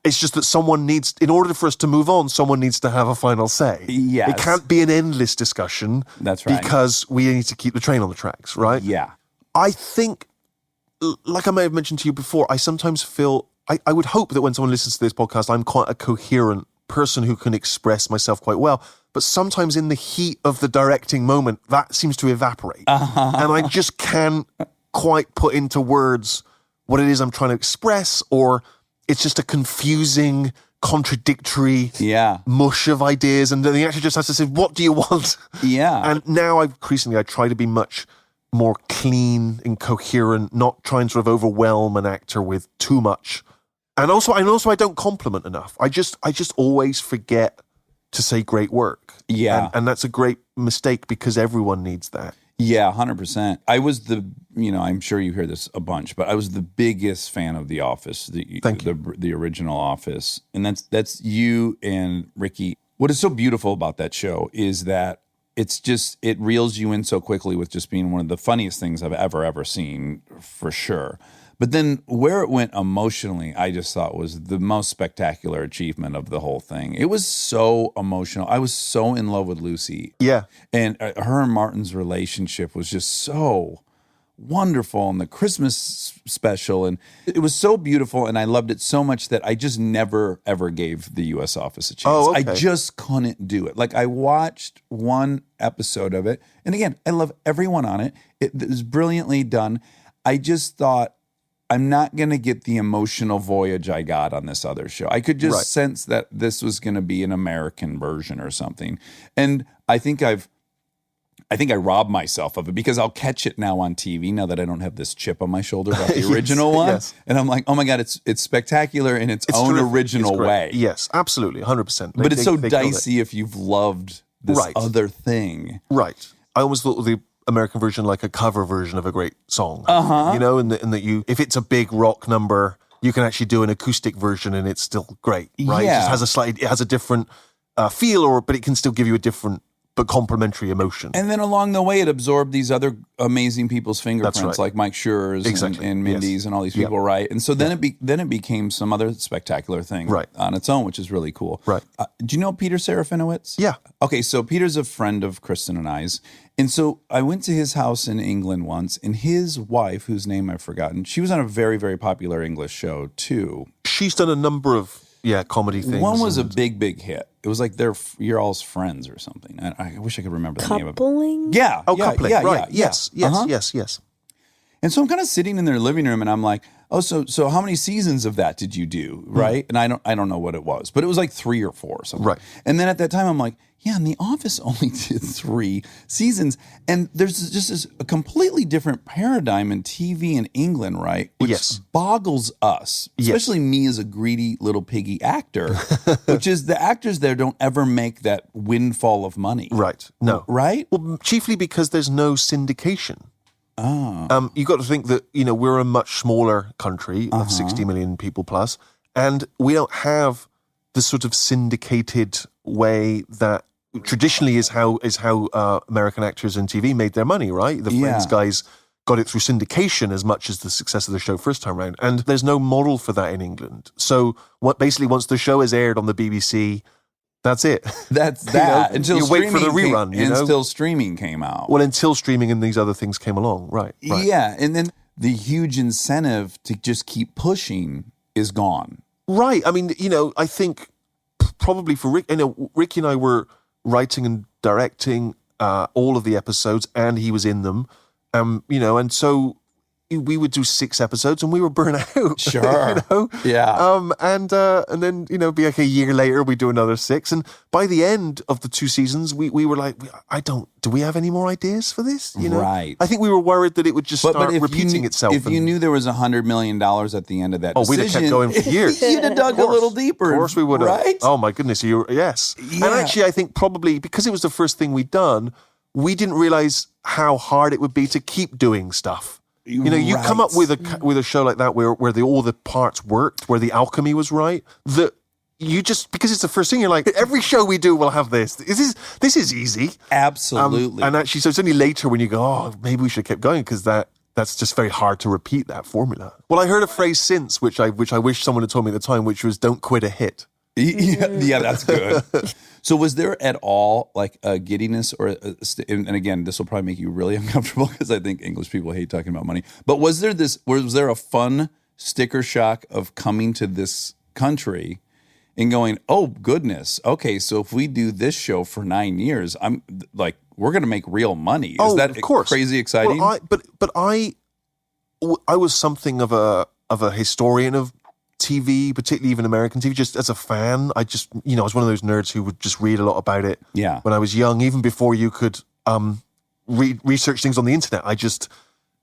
It's just that someone needs, in order for us to move on, someone needs to have a final say. Yes. It can't be an endless discussion. That's right. Because we need to keep the train on the tracks, right? Yeah. I think, like I may have mentioned to you before, I sometimes feel, I would hope that when someone listens to this podcast, I'm quite a coherent person who can express myself quite well. But sometimes in the heat of the directing moment, that seems to evaporate. And I just can't quite put into words what it is I'm trying to express, or it's just a confusing, contradictory mush of ideas. And then the actor just has to say, what do you want? Yeah. And now increasingly I try to be much more clean and coherent, not trying to sort of overwhelm an actor with too much. And also I don't compliment enough. I just always forget to say great work. Yeah. And that's a great mistake because everyone needs that. Yeah, 100%. I was I'm sure you hear this a bunch, but I was the biggest fan of The Office, the original Office. And that's you and Ricky. What is so beautiful about that show is that it reels you in so quickly with just being one of the funniest things I've ever seen, for sure. But then where it went emotionally, I just thought was the most spectacular achievement of the whole thing. It was so emotional. I was so in love with Lucy. Yeah. And her and Martin's relationship was just so wonderful. And the Christmas special, and it was so beautiful. And I loved it so much that I just never, ever gave the U.S. Office a chance. Oh, okay. I just couldn't do it. Like, I watched one episode of it. And again, I love everyone on it. It was brilliantly done. I just thought, I'm not going to get the emotional voyage I got on this other show. I could just sense that this was going to be an American version or something. And I think I robbed myself of it because I'll catch it now on TV now that I don't have this chip on my shoulder about the original one. Yes. And I'm like, oh my God, it's spectacular in its own terrific. original It's way. Yes, absolutely, 100%. But it's so they killed it. dicey if you've loved this other thing. Right. I almost thought of the American version like a cover version of a great song. And that if it's a big rock number, you can actually do an acoustic version and it's still great, right? Yeah. It just has a different feel, but it can still give you a different but complementary emotion. And then along the way, it absorbed these other amazing people's fingerprints, That's right. like Mike Schur's and Mindy's and all these people, right? And so then it became some other spectacular thing on its own, which is really cool. Right. Do you know Peter Serafinowicz? Yeah. Okay, so Peter's a friend of Kristen and I's. And so I went to his house in England once, and his wife, whose name I've forgotten, she was on a very, very popular English show too. She's done a number of comedy things. One was a big hit. It was like You're All's Friends or something. I wish I could remember the name of it. Coupling? Yeah. Coupling. Yeah, right. yeah. Yes. And so I'm kind of sitting in their living room and I'm like, oh, so how many seasons of that did you do? Right. And I don't know what it was, but it was like 3 or 4 or something. Right. And then at that time I'm like, yeah, and The Office only did 3 seasons. And there's just a completely different paradigm in TV in England, right? Which Yes. boggles us, especially me as a greedy little piggy actor, which is the actors there don't ever make that windfall of money. Right. No. Right? Well, chiefly because there's no syndication. You got to think that, we're a much smaller country of 60 million people plus, and we don't have the sort of syndicated way that traditionally is how American actors in TV made their money, right? The Friends guys got it through syndication as much as the success of the show first time round, and there's no model for that in England. So basically once the show is aired on the BBC, that's it. That's that. Until you wait for the streaming rerun, came, until streaming came out. Well, until streaming and these other things came along, right? Yeah, and then the huge incentive to just keep pushing is gone. Right. I mean, I think probably for Rick, Ricky and I were writing and directing all of the episodes, and he was in them. And so we would do 6 episodes, and we were burnt out. Sure. Yeah. And then be like a year later we do another 6, and by the end of the 2 seasons we were like, do we have any more ideas for this? Right. I think we were worried that it would just start repeating itself. If you knew there was $100 million at the end of that, we'd have kept going for years. You'd have dug a little deeper. Of course we would have. Right? Oh my goodness, yes. Yeah. And actually, I think probably because it was the first thing we'd done, we didn't realize how hard it would be to keep doing stuff. You come up with a show like that where all the parts worked, where the alchemy was right. That you just, because it's the first thing, you're like, every show we do will have this. This is easy. Absolutely. And actually, so it's only later when you go, oh, maybe we should have kept going, because that's just very hard to repeat that formula. Well, I heard a phrase since, which I wish someone had told me at the time, which was, don't quit a hit. Yeah, that's good. So was there at all like a giddiness or, and again, this will probably make you really uncomfortable because I think English people hate talking about money, but was there a fun sticker shock of coming to this country and going, oh goodness, okay, so if we do this show for 9 years, I'm like, we're going to make real money. Is that of course. Crazy exciting? Well, I was something of a historian of TV, particularly even American TV, just as a fan. I just, I was one of those nerds who would just read a lot about it. Yeah. When I was young, even before you could research things on the internet, I used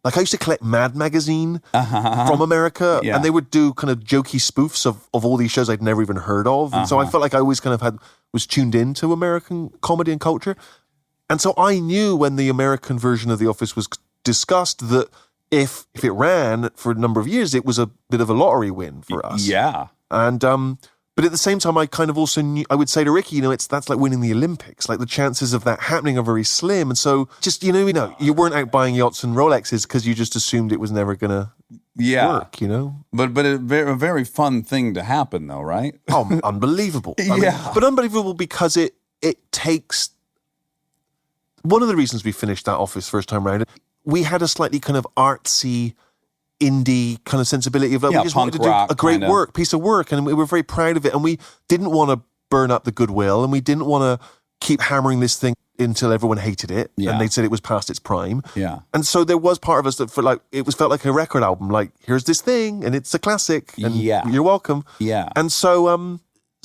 to collect Mad Magazine from America, and they would do kind of jokey spoofs of all these shows I'd never even heard of. And so I felt like I always kind of was tuned into American comedy and culture. And so I knew when the American version of The Office was discussed that if it ran for a number of years, it was a bit of a lottery win for us. Yeah. And but at the same time, I kind of also knew, I would say to Ricky, that's like winning the Olympics. Like the chances of that happening are very slim. And so just, you weren't out buying yachts and Rolexes because you just assumed it was never going to work, But a very fun thing to happen though, right? Oh, unbelievable. But unbelievable because it takes, one of the reasons we finished that Office first time round, we had a slightly kind of artsy, indie kind of sensibility of we just wanted to do a great piece of work, and we were very proud of it, and we didn't want to burn up the goodwill, and we didn't want to keep hammering this thing until everyone hated it, and they said it was past its prime. Yeah. And so there was part of us that felt like a record album, like here's this thing, and it's a classic, and you're welcome. Yeah. And so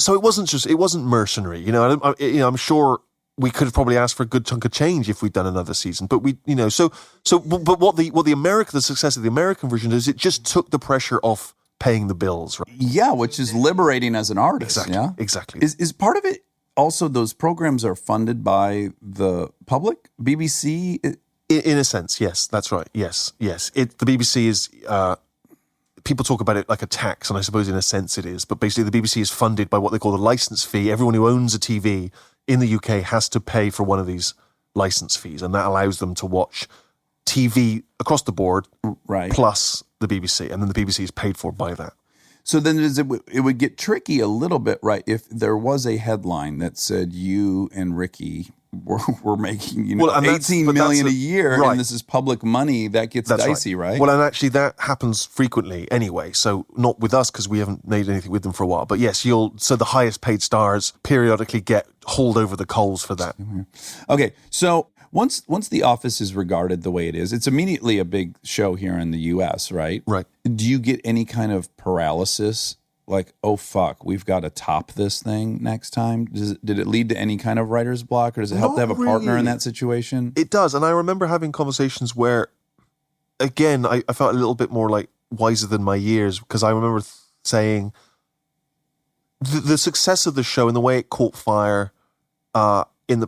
it wasn't mercenary, I'm sure we could have probably asked for a good chunk of change if we'd done another season, but but what the success of the American version is, it just took the pressure off paying the bills, right? Yeah, which is liberating as an artist. Exactly. Yeah, exactly. Is part of it also those programs are funded by the public, BBC? In a sense, yes, that's right. Yes. The BBC is. People talk about it like a tax, and I suppose in a sense it is, but basically the BBC is funded by what they call the license fee. Everyone who owns a TV in the UK has to pay for one of these license fees, and that allows them to watch TV across the board, right? Plus the BBC, and then the BBC is paid for by that. So then it would get tricky a little bit, right? If there was a headline that said you and Ricky we're making, you know, Well, and that's- 18 but that's million a a- year, right. and this is public money. That gets That's dicey, right? Well, and actually that happens frequently anyway. So not with us because we haven't made anything with them for a while. But yes, so the highest paid stars periodically get hauled over the coals for that. Okay, so once The Office is regarded the way it is, it's immediately a big show here in the U.S., right? Right. Do you get any kind of paralysis? Like, oh fuck, we've got to top this thing next time. Did it lead to any kind of writer's block, or does it help to have a Not partner in really. that situation? It does. And I remember having conversations where, again, I felt a little bit more like wiser than my years because I remember saying the success of the show and the way it caught fire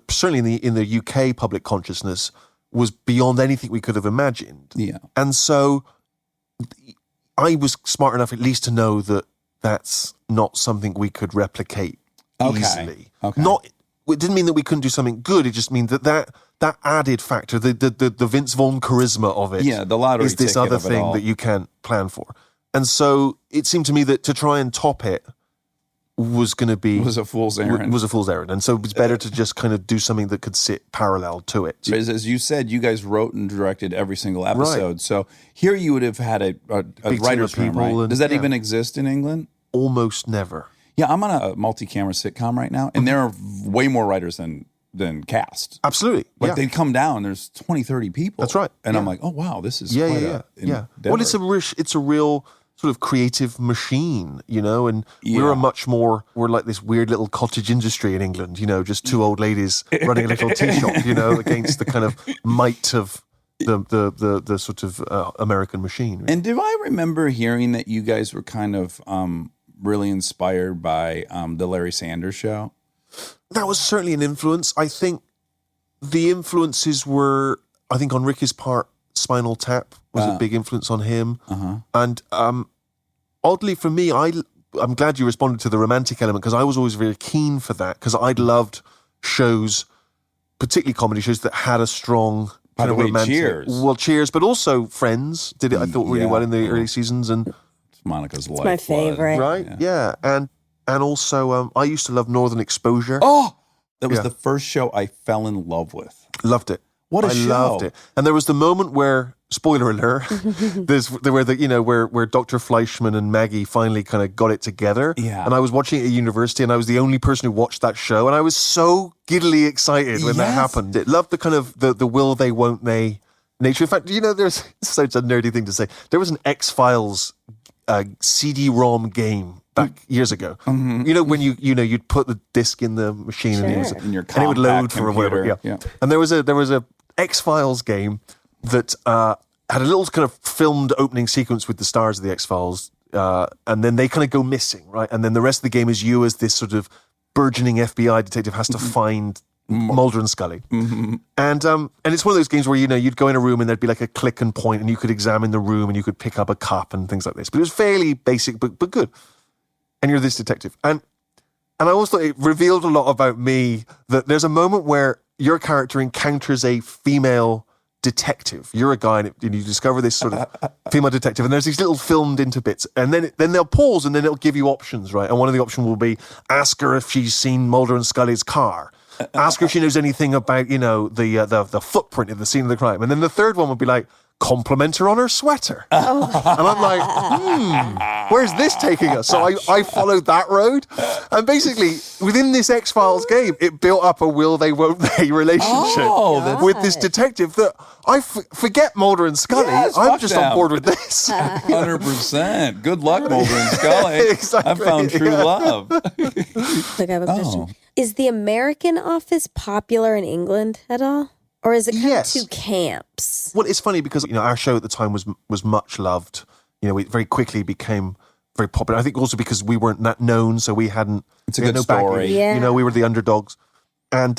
certainly in the UK public consciousness was beyond anything we could have imagined. Yeah. And so I was smart enough at least to know that that's not something we could replicate easily. Okay. It didn't mean that we couldn't do something good. It just means that added factor, the Vince Vaughn charisma of it, Yeah, the lottery is this ticket other of it thing all. that you can't plan for. And so it seemed to me that to try and top it was going to be Was a fool's errand. Was a fool's errand, and so it was better to just kind of do something that could sit parallel to it. As you said, you guys wrote and directed every single episode. So here you would have had a team writer's of room, people right? and- Does that yeah. even exist in England? Almost never. Yeah, I'm on a multi-camera sitcom right now, and there are way more writers than cast. Absolutely. Like yeah. they come down, there's 20, 30 people. That's right. And I'm Yeah. like, oh wow, this is yeah, quite yeah, yeah. a Well, it's a real sort of creative machine, you know, and Yeah. we're like this weird little cottage industry in England, you know, just two old ladies running a little tea shop, you know, against the kind of might of the sort of American machine. And do I remember hearing that you guys were kind of really inspired by the Larry Sanders Show? That was certainly an influence. I think the influences were, I think on Ricky's part, Spinal Tap was a big influence on him. And oddly for me, I'm glad you responded to the romantic element because I was always very keen for that because I'd loved shows, particularly comedy shows that had a strong By kind the of way, romantic. Cheers. Well, Cheers, but also Friends did it, I thought, really Yeah. well in the early seasons. And It's Monica's life. my favorite. right, yeah. And also, I used to love Northern Exposure. Oh, that was Yeah. the first show I fell in love with. Loved it. What a I show. loved it. And there was the moment where, spoiler alert, where Dr. Fleischman and Maggie finally kind of got it together. Yeah. And I was watching it at university and I was the only person who watched that show. And I was so giddily excited when that Yes. happened. It loved the kind of the will they, won't they nature. In fact, there's such a nerdy thing to say. There was an X-Files CD-ROM game back years ago. Mm-hmm. You know, when you'd put the disc in the machine and, it was, In your and it would load compact for whatever. computer. Yeah. Yeah. And there was a X-Files game that had a little kind of filmed opening sequence with the stars of the X-Files, and then they kind of go missing, right? And then the rest of the game is you as this sort of burgeoning FBI detective has to find Mulder and Scully. And it's one of those games where, you'd go in a room and there'd be like a click and point and you could examine the room and you could pick up a cup and things like this. But it was fairly basic, but good. And you're this detective. And I always thought it revealed a lot about me that there's a moment where your character encounters a female detective. You're a guy and you discover this sort of female detective and there's these little filmed into bits and then they'll pause and then it'll give you options, right? And one of the options will be ask her if she's seen Mulder and Scully's car. Ask her if she knows anything about, the footprint of the scene of the crime. And then the third one would be like, compliment her on her sweater. And I'm like, where's this taking us? So I followed that road. And basically, within this X-Files game, it built up a will they, won't they relationship Oh, that's- with this detective that I forget Mulder and Scully. Yes, I'm fuck just them. on board with this. 100%. Good luck, Mulder and Scully. Exactly, I found true yeah. love. Look, I have a question. Oh. Is the American Office popular in England at all? Or is it kind Yes. of two camps? Well, it's funny because our show at the time was much loved. It very quickly became very popular. I think also because we weren't that known, so we hadn't. It's a we had good no backing. story. Yeah. We were the underdogs, and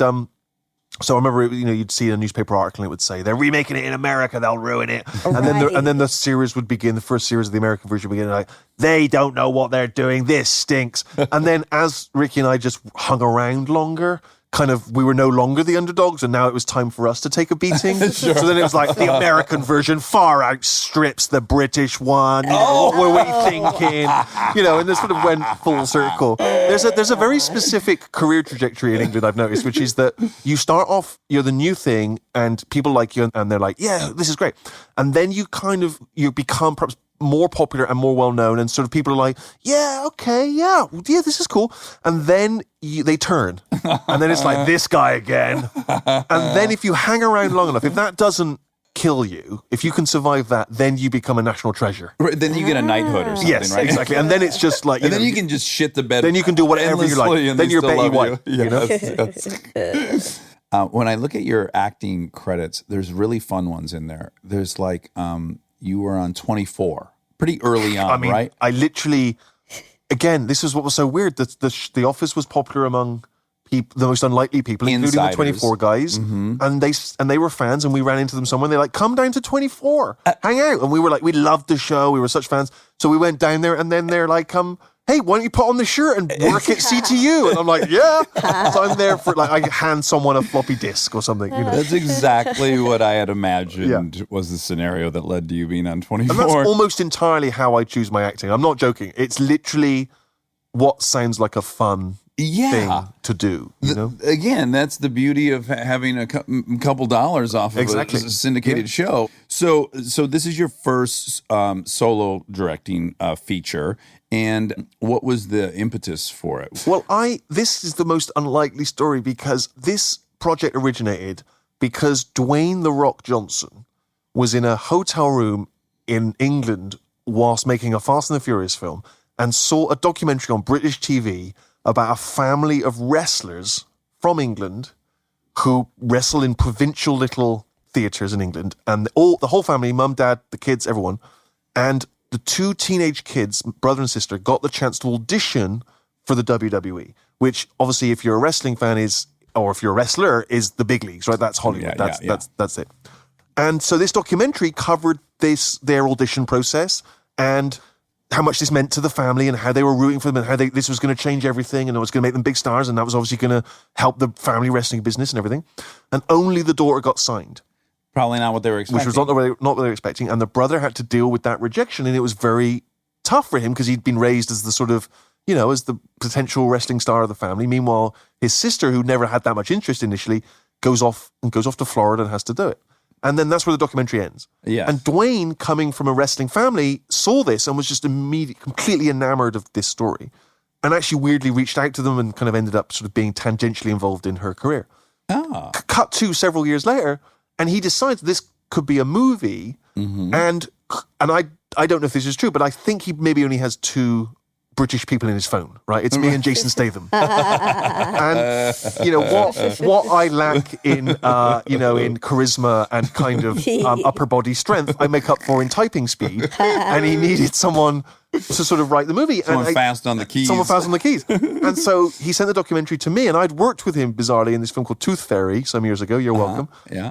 so I remember you'd see a newspaper article and it would say they're remaking it in America, they'll ruin it, and then the series would begin. The first series of the American version would begin like they don't know what they're doing. This stinks. And then as Ricky and I just hung around longer, kind of, we were no longer the underdogs, and now it was time for us to take a beating. So then it was like the American version far outstrips the British one. You know, what were we thinking? You know, and this sort of went full circle. There's a very specific career trajectory in England, I've noticed, which is that you start off, you're the new thing, and people like you, and they're like, yeah, this is great. And then you become perhaps more popular and more well-known, and sort of people are like, yeah, okay, yeah, this is cool. And then they turn, and then it's like, this guy again. And then if you hang around long enough, if that doesn't kill you, if you can survive that, then you become a national treasure. Right, then you get a knighthood or something, Yes, right? exactly. And then it's just like, And then you can just shit the bed. then you can do whatever you like. endlessly and Then they you're still Betty love White. You. You know? Yes. When I look at your acting credits, there's really fun ones in there. There's like, you were on 24, pretty early on, I mean, right? I literally, again, this is what was so weird. The Office was popular among people, the most unlikely people, including the Insiders. 24 guys, and they were fans, and we ran into them somewhere. And they're like, "Come down to 24, hang out." And we were like, we loved the show. We were such fans, so we went down there. And then they're like, "Hey, why don't you put on the shirt and work at CTU?" And I'm like, "Yeah." So I'm there for like, I hand someone a floppy disk or something. You know, That's exactly what I had imagined was the scenario that led to you being on 24. and that's almost entirely how I choose my acting. I'm not joking. It's literally what sounds like a fun thing to do, you know? Again, that's the beauty of having a couple dollars off of Exactly. a syndicated show. So this is your first solo directing feature, and what was the impetus for it? Well, this is the most unlikely story, because this project originated because Dwayne "The Rock" Johnson was in a hotel room in England whilst making a Fast and the Furious film, and saw a documentary on British TV about a family of wrestlers from England who wrestle in provincial little theatres in England. And the whole family, mum, dad, the kids, everyone. And the two teenage kids, brother and sister, got the chance to audition for the WWE, which obviously, if you're a wrestling fan, or if you're a wrestler, is the big leagues, right? That's Hollywood. That's it. And so this documentary covered their audition process, and how much this meant to the family, and how they were rooting for them, and how this was going to change everything, and it was going to make them big stars, and that was obviously going to help the family wrestling business and everything. And only the daughter got signed, Probably not what they were expecting. which was not what they were expecting. And the brother had to deal with that rejection, and it was very tough for him, because he'd been raised as the sort of, as the potential wrestling star of the family. Meanwhile, his sister, who never had that much interest initially, goes off to Florida and has to do it. And then that's where the documentary ends. Yeah. And Dwayne, coming from a wrestling family, saw this and was just completely enamored of this story, and actually weirdly reached out to them and kind of ended up sort of being tangentially involved in her career. Cut to several years later, and he decides this could be a movie. And I don't know if this is true, but I think he maybe only has two British people in his phone, right? It's me and Jason Statham. And what I lack in in charisma and kind of upper body strength, I make up for in typing speed. And he needed someone to sort of write the movie. Someone fast on the keys. Someone fast on the keys. And so he sent the documentary to me, and I'd worked with him bizarrely in this film called Tooth Fairy some years ago. You're welcome. Yeah.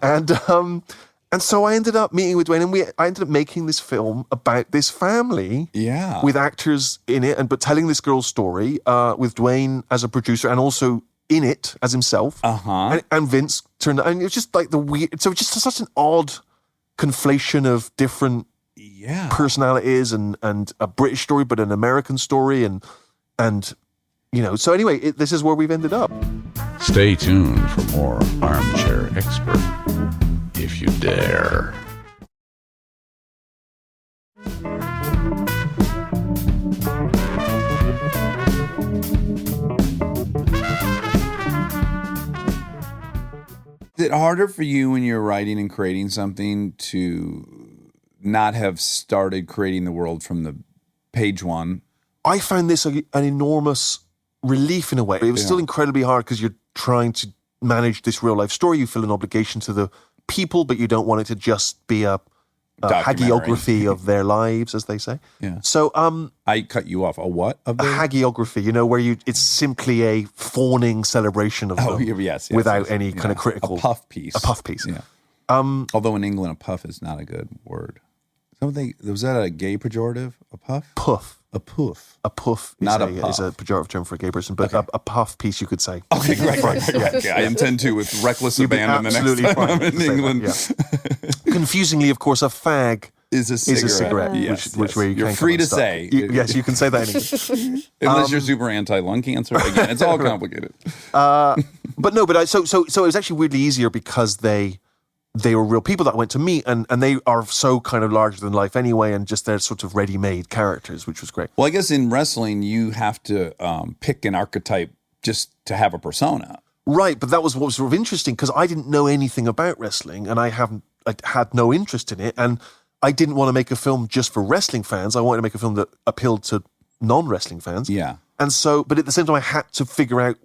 And so I ended up meeting with Dwayne, and I ended up making this film about this family, with actors in it, but telling this girl's story, with Dwayne as a producer, and also in it as himself, and Vince turned. And it was just like so just such an odd conflation of different personalities, and a British story, but an American story, and So anyway, this is where we've ended up. Stay tuned for more Armchair Expert, if you dare. Is it harder for you when you're writing and creating something to not have started creating the world from the page one? I found this an enormous relief in a way. It was still incredibly hard, because you're trying to manage this real life story. You feel an obligation to the people, but you don't want it to just be a hagiography of their lives, as they say. Yeah. So I cut you off. A what? Of a hagiography, where it's simply a fawning celebration of them, yes, without any kind of critical... A puff piece. A puff piece. Yeah. Although in England, a puff is not a good word. Was that a gay pejorative? A puff? Puff. A poof. A puff Not a is a puff. pejorative term for a gay person, but a puff piece you could say. Okay, great. Okay, I intend to with reckless You'd be abandon the next absolutely time I'm fine in to say that, England. yeah. Confusingly, of course, a fag Is a cigarette. is a cigarette, Yes, which yes. where you You're can't free come to unstuck. say. Yes, you can say that in English. Unless you're super anti-lung cancer. Again, it's all complicated. But no, but so it was actually weirdly easier because they were real people that I went to meet, and they are so kind of larger than life anyway, and just they're sort of ready-made characters, which was great. Well, I guess in wrestling, you have to pick an archetype just to have a persona. Right, but that was what was sort of interesting because I didn't know anything about wrestling, and I had no interest in it, and I didn't want to make a film just for wrestling fans. I wanted to make a film that appealed to non-wrestling fans. Yeah. And so, but at the same time, I had to figure out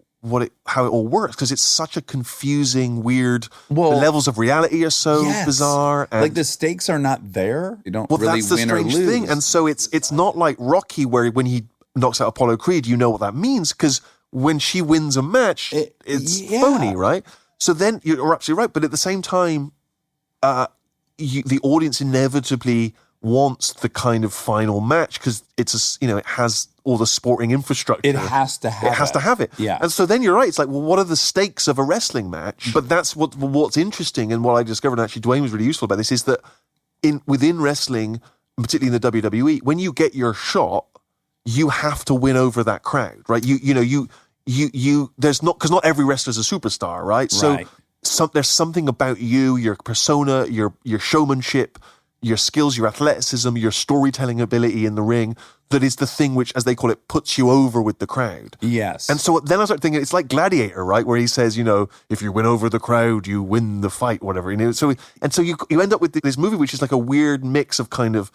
how it all works because it's such a confusing, weird. Well, the levels of reality are so Yes. bizarre. And, Like the stakes are not there. You don't well, really that's the win or strange lose. thing. And so it's not like Rocky where when he knocks out Apollo Creed, you know what that means because when she wins a match, it's yeah. phony, right? So then you're absolutely right. But at the same time, the audience inevitably wants the kind of final match because it has all the sporting infrastructure. It has to have It has to have it. Yeah. And so then you're right. It's like, well, what are the stakes of a wrestling match? But that's what's interesting, and what I discovered, and actually Dwayne was really useful about this, is that within wrestling, particularly in the WWE, when you get your shot, you have to win over that crowd, right? There's not, because not every wrestler's a superstar, right? Right. So there's something about you, your persona, your showmanship, your skills, your athleticism, your storytelling ability in the ring, that is the thing which, as they call it, puts you over with the crowd. Yes. And so then I start thinking, it's like Gladiator, right? Where he says, if you win over the crowd, you win the fight, whatever. So you end up with this movie, which is like a weird mix of kind of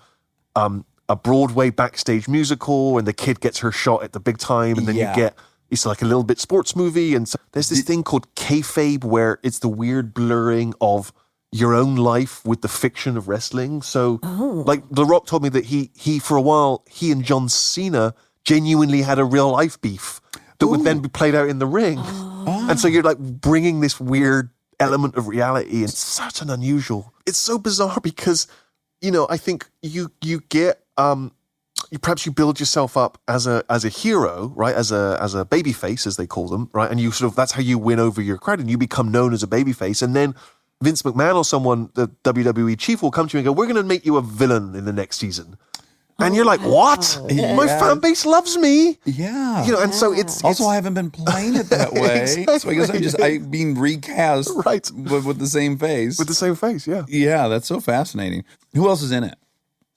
a Broadway backstage musical, and the kid gets her shot at the big time, and then Yeah. you get, it's like a little bit sports movie. And so there's this thing called kayfabe, where it's the weird blurring of your own life with the fiction of wrestling. So, like The Rock told me that he for a while, he and John Cena genuinely had a real life beef that would then be played out in the ring. And so you're like bringing this weird element of reality, and it's such an unusual. It's so bizarre because, I think you get perhaps you build yourself up as a hero, right? As a baby face, as they call them, right? And you that's how you win over your crowd, and you become known as a baby face, and then Vince McMahon or someone, the WWE chief, will come to you and go, "We're going to make you a villain in the next season." And you're like, "What? My fan base loves me." yeah. And so it's Also, I haven't been playing it that way. So I guess I'm being recast Right. with the same face. with the same face, yeah. Yeah, that's so fascinating. Who else is in it?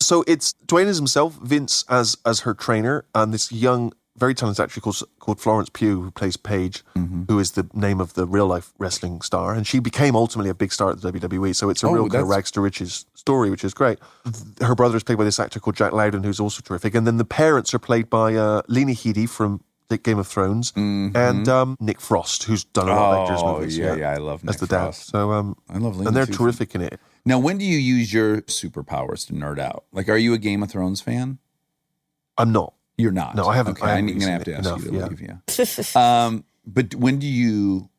So it's Dwayne as himself, Vince as her trainer, and this young, very talented actress called Florence Pugh, who plays Paige, who is the name of the real life wrestling star, and she became ultimately a big star at the WWE. So it's a real kind of rags to riches story, which is great. Her brother is played by this actor called Jack Lowden, who's also terrific, and then the parents are played by Lena Headey from Game of Thrones, and Nick Frost, who's done a lot of actors movies. Yeah, I love Nick as the Frost. dad. So I love Lena and they're too. terrific in it. Now, when do you use your superpowers to nerd out? Like, are you a Game of Thrones fan? I'm not. You're not. No, I haven't. Okay, I I'm haven't going to have to ask seen you it to enough, yeah. leave, but when do you,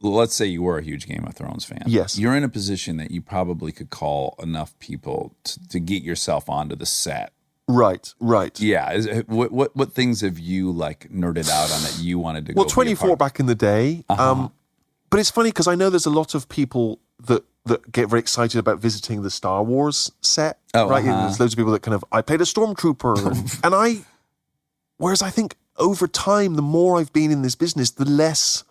let's say you were a huge Game of Thrones fan. Yes. You're in a position that you probably could call enough people to get yourself onto the set. Right. Yeah. What things have you like nerded out on that you wanted to go Well, be a 24 part of? back in the day. But it's funny because I know there's a lot of people that get very excited about visiting the Star Wars set. Oh, right? There's loads of people that kind of, I played a stormtrooper. and whereas I think over time, the more I've been in this business, the less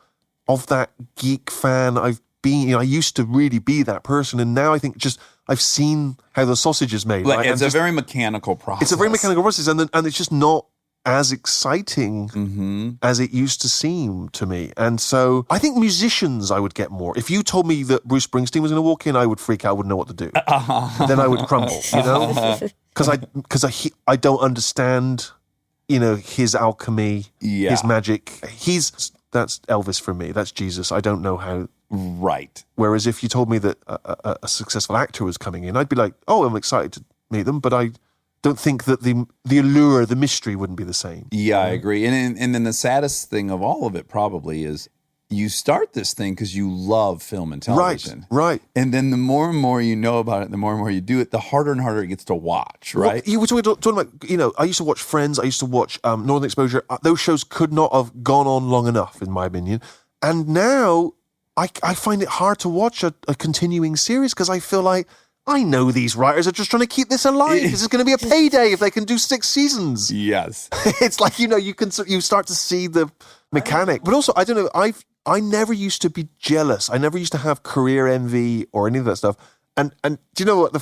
of that geek fan I've been. I used to really be that person. And now I think just, I've seen how the sausage is made. Like, right? it's And a very mechanical process. it's a very mechanical process. And it's just not as exciting as it used to seem to me. And so I think musicians I would get more. If you told me that Bruce Springsteen was going to walk in, I would freak out. I wouldn't know what to do. Then I would crumble, because I don't understand, his alchemy, his magic. That's Elvis for me. That's Jesus. I don't know how. Right. Whereas if you told me that a successful actor was coming in, I'd be like, oh, I'm excited to meet them, but I don't think that the allure, the mystery wouldn't be the same. Yeah, I agree. And then the saddest thing of all of it probably is you start this thing because you love film and television. Right. And then the more and more you know about it, the more and more you do it, the harder and harder it gets to watch, right? Well, you were talking about, I used to watch Friends, I used to watch Northern Exposure. Those shows could not have gone on long enough, in my opinion. And now I find it hard to watch a continuing series because I feel like I know these writers are just trying to keep this alive. This is going to be a payday if they can do 6 seasons. Yes. It's like, you start to see the mechanic. But also, I don't know, I never used to be jealous. I never used to have career envy or any of that stuff. And do you know what?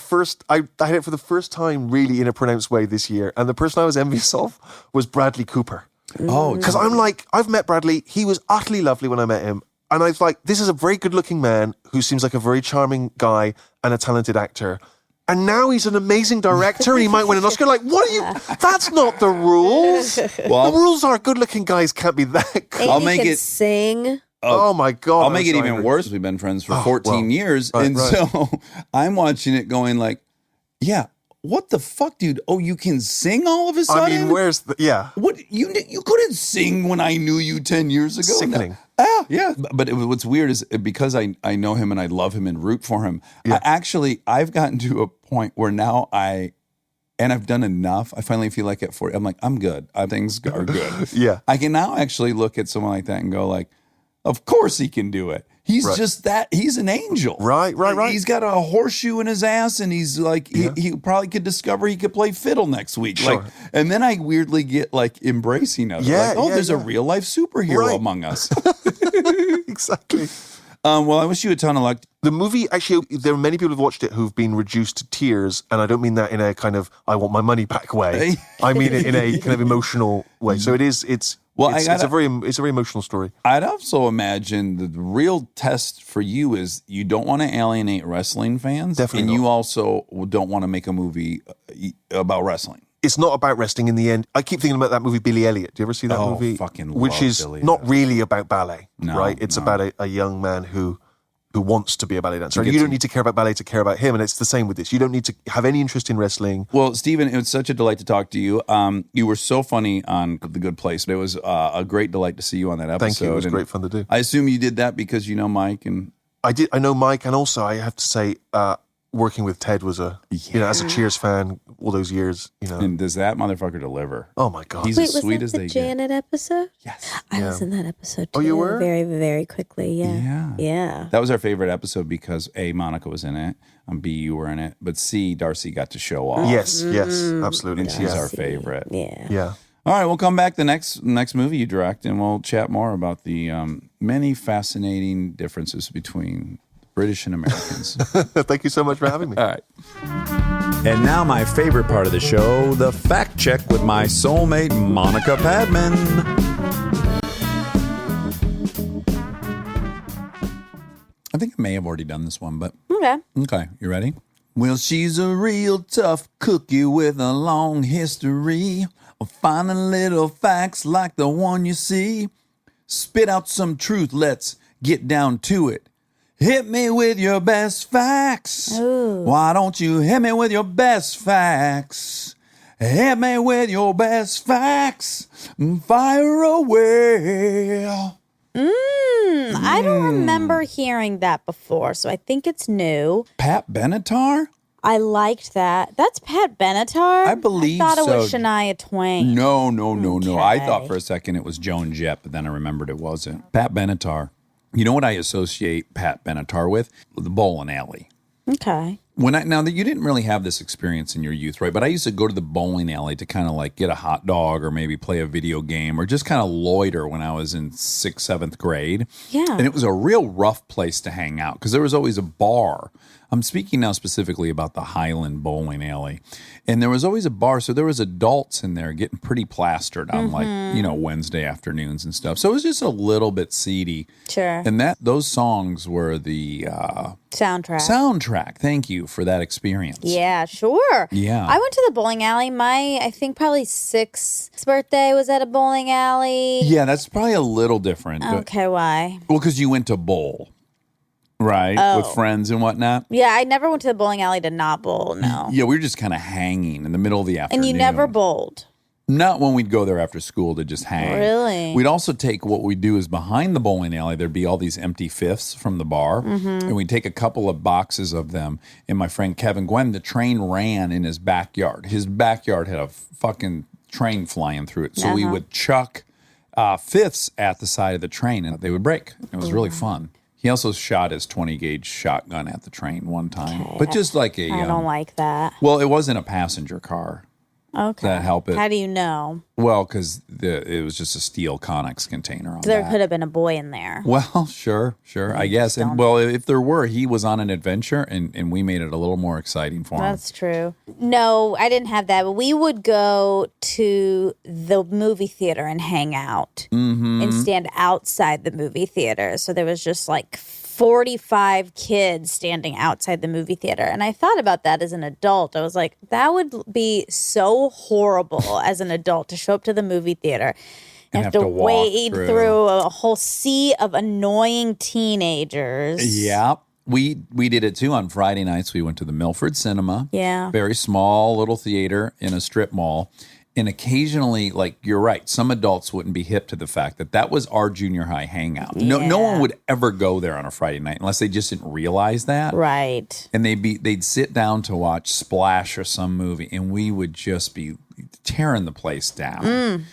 I had it for the first time really in a pronounced way this year. And the person I was envious of was Bradley Cooper. Oh, Because I'm like, I've met Bradley. He was utterly lovely when I met him. And I was like, this is a very good-looking man who seems like a very charming guy and a talented actor. And now he's an amazing director and he might win an Oscar. Like, what are you... That's not the rules. Well, the rules are good-looking guys can't be that good. I'll Amy make can it- sing. Oh my God. I'll make it I'm even sorry. worse. We've been friends for Oh, 14 well. years. Right, and right. so I'm watching it going like, yeah, what the fuck, dude? Oh, you can sing all of a sudden? I mean, where's the... Yeah. What you couldn't sing when I knew you 10 years ago. Sickening. No. Yeah. But what's weird is because I know him and I love him and root for him. Yeah. I've gotten to a point where now I've done enough. I finally feel like at 40, I'm like, I'm good. Things are good. Yeah. I can now actually look at someone like that and go like, of course he can do it. He's Right. just that. He's an angel. Right. He's got a horseshoe in his ass, and he's like, he probably could discover he could play fiddle next week. Sure. Like, and then I weirdly get like embracing of it. Yeah, Like, oh, yeah, there's a yeah. real life superhero Right. among us. Exactly. Well, I wish you a ton of luck. The movie, actually, there are many people who've watched it who've been reduced to tears, and I don't mean that in a kind of I want my money back way. I mean it in a kind of emotional way. So it's a very emotional story. I'd also imagine the real test for you is you don't want to alienate wrestling fans. Definitely And not. you also don't want to make a movie about wrestling. It's not about wrestling in the end. I keep thinking about that movie Billy Elliot. Do you ever see that Oh, movie? fucking Which love is Billy not Elliot. really about ballet, No, right? It's no. about a young man who wants to be a ballet dancer. He And gets you don't to- need to care about ballet to care about him, and it's the same with this. You don't need to have any interest in wrestling. Well, Stephen, it was such a delight to talk to you. You were so funny on The Good Place. It was a great delight to see you on that episode. Thank you. It was And great fun to do. I assume you did that because you know Mike and I know Mike, and also I have to say, working with Ted was as a Cheers fan all those years, and does that motherfucker deliver? Oh my God. He's Wait, as was sweet that as the they get. Janet episode? Yes. I was in that episode too. Oh, you were? Very, very quickly. Yeah. Yeah. That was our favorite episode because A, Monica was in it, and B, you were in it, but C, Darcy got to show off. Yes, absolutely. And she's yeah. our favorite. Yeah. Yeah. All right, we'll come back the next movie you direct, and we'll chat more about the many fascinating differences between British and Americans. Thank you so much for having me. All right. And now my favorite part of the show, the fact check with my soulmate, Monica Padman. I think I may have already done this one, but okay, you ready? Well, she's a real tough cookie with a long history of finding little facts like the one you see. Spit out some truth, let's get down to it. Hit me with your best facts. Why don't you hit me with your best facts? Hit me with your best facts. Fire away. I don't remember hearing that before, so I think it's new. Pat Benatar? I liked that. That's Pat Benatar? I believe I thought it was so. Shania Twain. No. I Okay. thought for a second it was Joan Jett, but then I remembered it wasn't. Pat Benatar. You know what I associate Pat Benatar with? The bowling alley. Okay. Now that you didn't really have this experience in your youth, right? But I used to go to the bowling alley to kind of like get a hot dog or maybe play a video game or just kind of loiter when I was in 6th, 7th grade. Yeah. And it was a real rough place to hang out because there was always a bar. I'm speaking now specifically about the Highland Bowling Alley. And there was always a bar, so there was adults in there getting pretty plastered on Wednesday afternoons and stuff. So it was just a little bit seedy. Sure. And those songs were the soundtrack. Thank you for that experience. Yeah, sure. Yeah. I went to the bowling alley. I think probably 6th birthday was at a bowling alley. Yeah, that's probably a little different. Okay, why? Well, because you went to bowl, right? With friends and whatnot. Yeah, I never went to the bowling alley to not bowl, no. Yeah, we were just kind of hanging in the middle of the afternoon. And you never bowled. Not when we'd go there after school to just hang. Really? We'd also take what we do is behind the bowling alley, there'd be all these empty fifths from the bar. And we'd take a couple of boxes of them. And my friend Kevin Gwen, the train ran in his backyard. His backyard had a fucking train flying through it. So we would chuck fifths at the side of the train and they would break. It was really fun. He also shot his 20 gauge shotgun at the train one time. But just like a. I don't like that. Well, it wasn't a passenger car. Okay. That help it. How do you know? Well, because it was just a steel Connex container on There that. could have been a boy in there. Well, sure, I guess. And well, if there were, he was on an adventure, and we made it a little more exciting for him. That's true. No, I didn't have that. But we would go to the movie theater and hang out and stand outside the movie theater. So there was just like 45 kids standing outside the movie theater. And I thought about that as an adult. I was like, that would be so horrible as an adult to show up to the movie theater and have to walk wade through a whole sea of annoying teenagers. Yeah. We did it too on Friday nights. We went to the Milford Cinema. Yeah. Very small little theater in a strip mall. And occasionally, like, you're right, some adults wouldn't be hip to the fact that that was our junior high hangout. No one would ever go there on a Friday night unless they just didn't realize that. Right. And they'd sit down to watch Splash or some movie, and we would just be tearing the place down.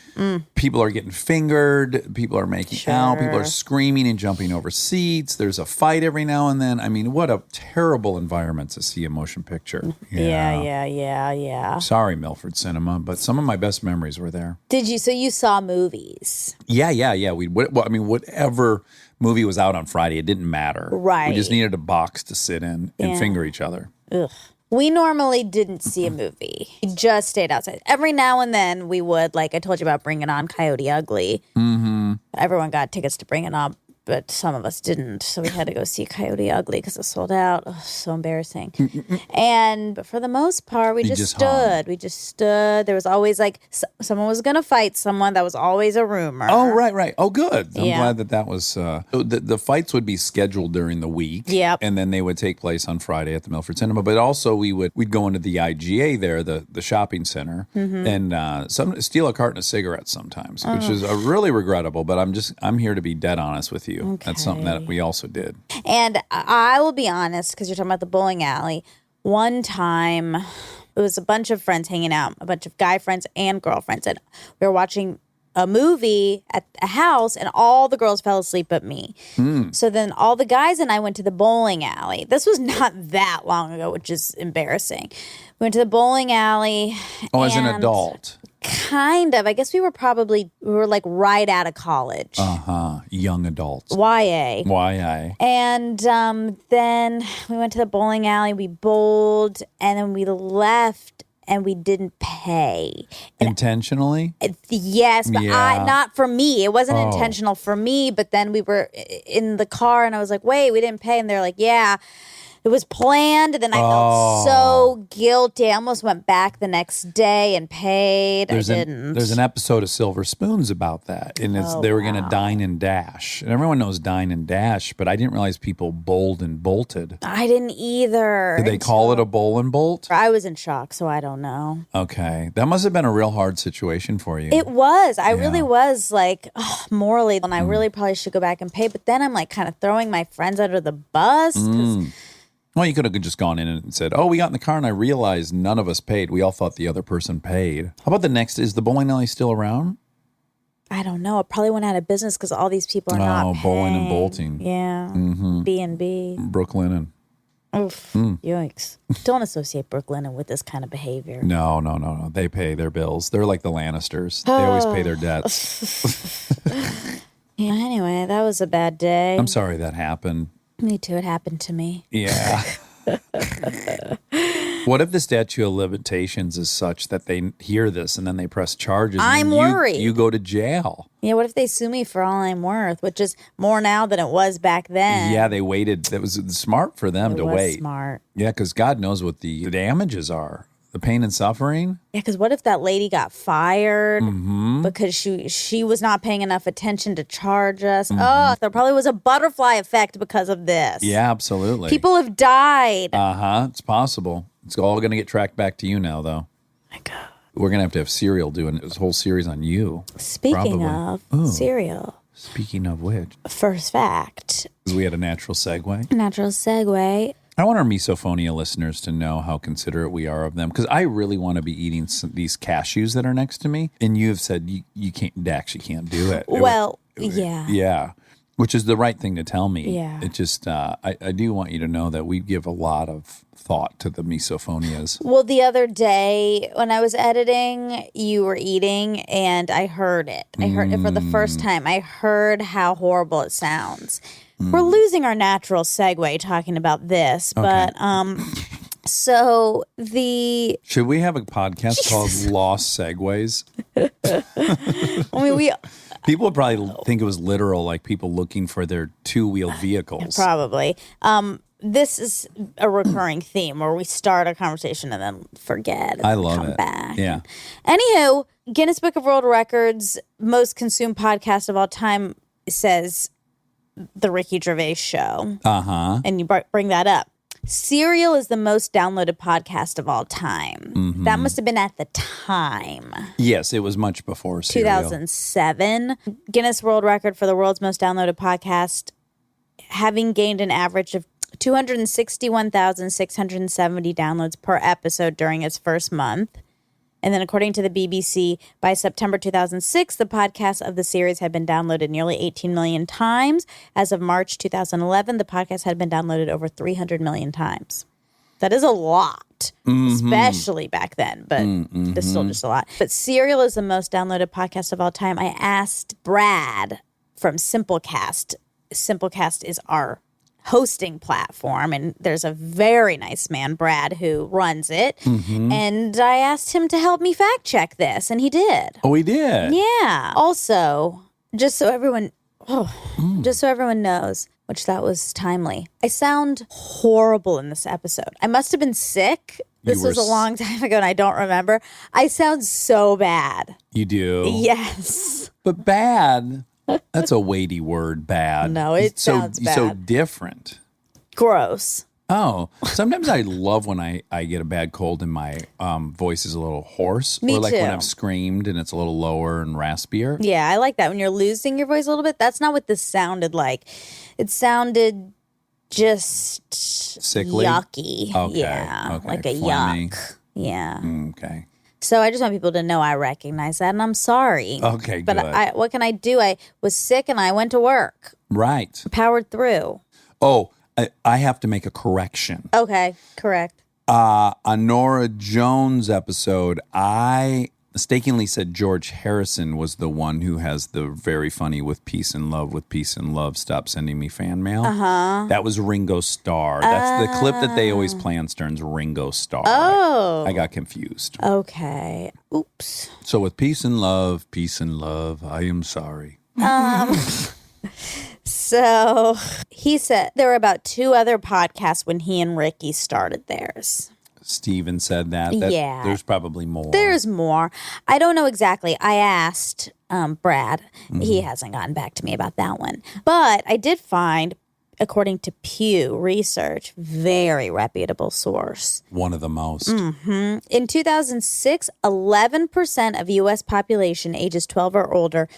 People are getting fingered. People are making out. People are screaming and jumping over seats. There's a fight every now and then. I mean, what a terrible environment to see a motion picture. Yeah. Sorry, Milford Cinema, but some of my best memories were there. So you saw movies. Yeah. Whatever movie was out on Friday, it didn't matter. Right. We just needed a box to sit in and finger each other. Ugh. We normally didn't see a movie. We just stayed outside. Every now and then we would, like I told you about Bring It On, Coyote Ugly. Everyone got tickets to Bring It On, but some of us didn't. So we had to go see Coyote Ugly because it sold out. Oh, so embarrassing. But for the most part, we just stood. We just stood. There was always like someone was going to fight someone. That was always a rumor. Oh, right. Oh, good. I'm glad that was. The fights would be scheduled during the week. Yep. And then they would take place on Friday at the Milford Cinema. But also we'd go into the IGA there, the shopping center, and steal a carton of cigarettes sometimes, which is really regrettable. But I'm here to be dead honest with you. Okay. That's something that we also did. And I will be honest, because you're talking about the bowling alley. One time, it was a bunch of friends hanging out, a bunch of guy friends and girlfriends. And we were watching a movie at a house, and all the girls fell asleep but me. So then all the guys and I went to the bowling alley. This was not that long ago, which is embarrassing. We went to the bowling alley. Oh, as an adult. Kind of. I guess we were like right out of college. Young adults. YA. And then we went to the bowling alley, we bowled, and then we left and we didn't pay. Intentionally? Yes, but not for me. It wasn't intentional for me, but then we were in the car and I was like, wait, we didn't pay. And they're like, yeah. It was planned, and then I felt so guilty. I almost went back the next day and paid. I didn't. There's an episode of Silver Spoons about that, and they were going to dine and dash. And everyone knows dine and dash, but I didn't realize people bowled and bolted. I didn't either. Did they call it a bowl and bolt? I was in shock, so I don't know. Okay. That must have been a real hard situation for you. It was. I really was like, morally, and I really probably should go back and pay. But then I'm like kind of throwing my friends under the bus. Well, you could have just gone in and said, we got in the car and I realized none of us paid. We all thought the other person paid. How about the next? Is the bowling alley still around? I don't know. It probably went out of business because all these people are not paying. Bowling and bolting. Yeah. B&B. Brooklyn and... Oof. Yikes. Don't associate Brooklyn with this kind of behavior. No. They pay their bills. They're like the Lannisters. They always pay their debts. Yeah, anyway, that was a bad day. I'm sorry that happened. Me too. It happened to me. Yeah. What if the statute of limitations is such that they hear this and then they press charges? I'm worried. You go to jail. Yeah, what if they sue me for all I'm worth, which is more now than it was back then? Yeah, they waited. That was smart for them to wait. Smart. Yeah, because God knows what the damages are. The pain and suffering? Yeah, because what if that lady got fired because she was not paying enough attention to charge us? Oh, there probably was a butterfly effect because of this. Yeah, absolutely. People have died. It's possible. It's all going to get tracked back to you now, though. My God. We're going to have Serial doing this whole series on you. Speaking Probably. of cereal, Speaking of which, first fact, we had a natural segue. natural segue. I want our misophonia listeners to know how considerate we are of them, because I really want to be eating these cashews that are next to me, and you have said you actually can't do it. Well, yeah. Yeah, which is the right thing to tell me. Yeah. It just, I do want you to know that we give a lot of thought to the misophonias. Well, the other day when I was editing, you were eating and I heard it. I heard it for the first time. I heard how horrible it sounds. We're losing our natural segue talking about this, but so the Should we have a podcast called Lost Segways? I mean we People would probably think it was literal, like people looking for their two-wheeled vehicles. probably this is a recurring theme where we start a conversation and then forget. And I then love come it. Back. Yeah. Anywho, Guinness Book of World Records most consumed podcast of all time says the Ricky Gervais Show. Uh-huh. And you bring that up. Serial is the most downloaded podcast of all time. Mm-hmm. That must have been at the time. Yes, it was much before Serial. 2007. Guinness World Record for the world's most downloaded podcast, having gained an average of 261,670 downloads per episode during its first month. And then according to the BBC, by September 2006, the podcast of the series had been downloaded nearly 18 million times. As of March 2011, the podcast had been downloaded over 300 million times. That is a lot, especially back then, but it's still just a lot. But Serial is the most downloaded podcast of all time. I asked Brad from Simplecast. Simplecast is our hosting platform, and there's a very nice man, Brad, who runs it. And I asked him to help me fact check this, and he did. Oh, we did? Yeah. Also, just so everyone knows, which that was timely, I sound horrible in this episode. I must have been sick. This was a long time ago, and I don't remember. I sound so bad. You do? Yes. But bad, that's a weighty word, bad. No, it sounds bad. So different. Gross. Oh, sometimes I love when I get a bad cold and my voice is a little hoarse. Me or like too. when I've screamed and it's a little lower and raspier. Yeah, I like that when you're losing your voice a little bit. That's not what this sounded like. It sounded just Sickly? yucky. Okay, Yeah, okay, like a phlegmy. yuck. Yeah. Okay. So I just want people to know I recognize that, and I'm sorry. Okay, But good. what can I do? I was sick and I went to work. Right. Powered through. Oh, I have to make a correction. Okay, correct. On Nora Jones' episode, I mistakenly said George Harrison was the one who has the very funny with peace and love, stop sending me fan mail. That was Ringo Starr. That's the clip that they always play on Stern's Ringo Starr. Oh. I got confused. Okay. Oops. So with peace and love, I am sorry. So he said there were about 2 other podcasts when he and Ricky started theirs. Steven said that. Yeah. There's probably more. There's more. I don't know exactly. I asked Brad. He hasn't gotten back to me about that one. But I did find, according to Pew Research, very reputable source. one of the most. In 2006, 11% of U.S. population ages 12 or older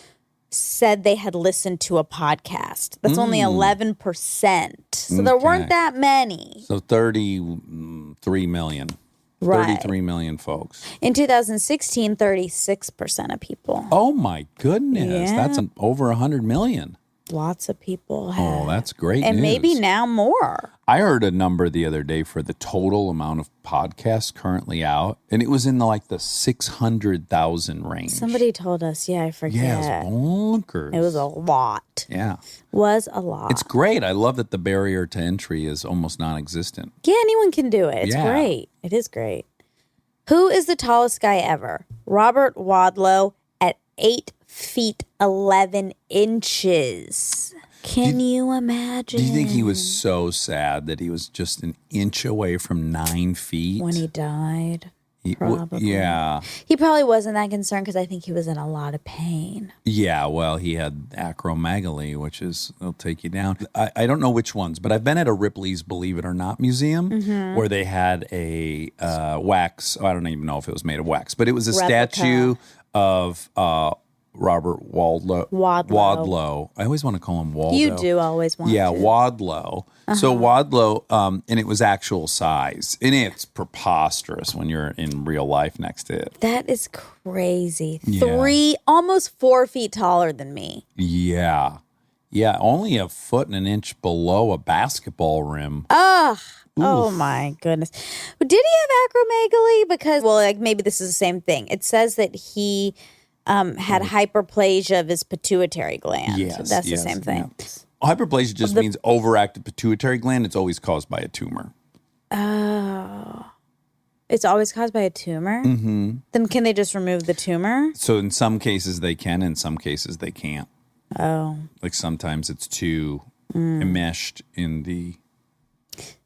said they had listened to a podcast. That's only 11%. So there weren't that many. So 33 million. Right. 33 million folks. In 2016, 36% of people. Oh my goodness. Yeah. That's over 100 million. Lots of people have. Oh, that's great And news. maybe now more. I heard a number the other day for the total amount of podcasts currently out, and it was in the 600,000 range. Somebody told us. Yeah, I forget. Yeah, it was bonkers. It was a lot. Yeah. Was a lot. It's great. I love that the barrier to entry is almost non-existent. Yeah, anyone can do it. It's Yeah. great. It is great. Who is the tallest guy ever? Robert Wadlow at 8 feet 11 inches. Can you imagine? Do you think he was so sad that he was just an inch away from 9 feet? when he died? Yeah. He probably wasn't that concerned because I think he was in a lot of pain. Yeah, well, he had acromegaly, which is, it'll take you down. I don't know which ones, but I've been at a Ripley's Believe It or Not museum where they had a wax. I don't even know if it was made of wax, but it was a statue of Robert Wadlow. I always want to call him Waldo. You do always want to. Wadlow. So Wadlow, and it was actual size. And it's preposterous when you're in real life next to it. That is crazy. Yeah. Almost 4 feet taller than me. Yeah. Yeah, only a foot and an inch below a basketball rim. Oh my goodness. But did he have acromegaly? Because, well, like maybe this is the same thing. It says that he had hyperplasia of his pituitary gland. Yes, That's the same thing. Yeah. Hyperplasia just means overactive pituitary gland. It's always caused by a tumor. Oh. It's always caused by a tumor? Mm-hmm. Then can they just remove the tumor? So in some cases they can, in some cases they can't. Oh. Like sometimes it's too enmeshed in the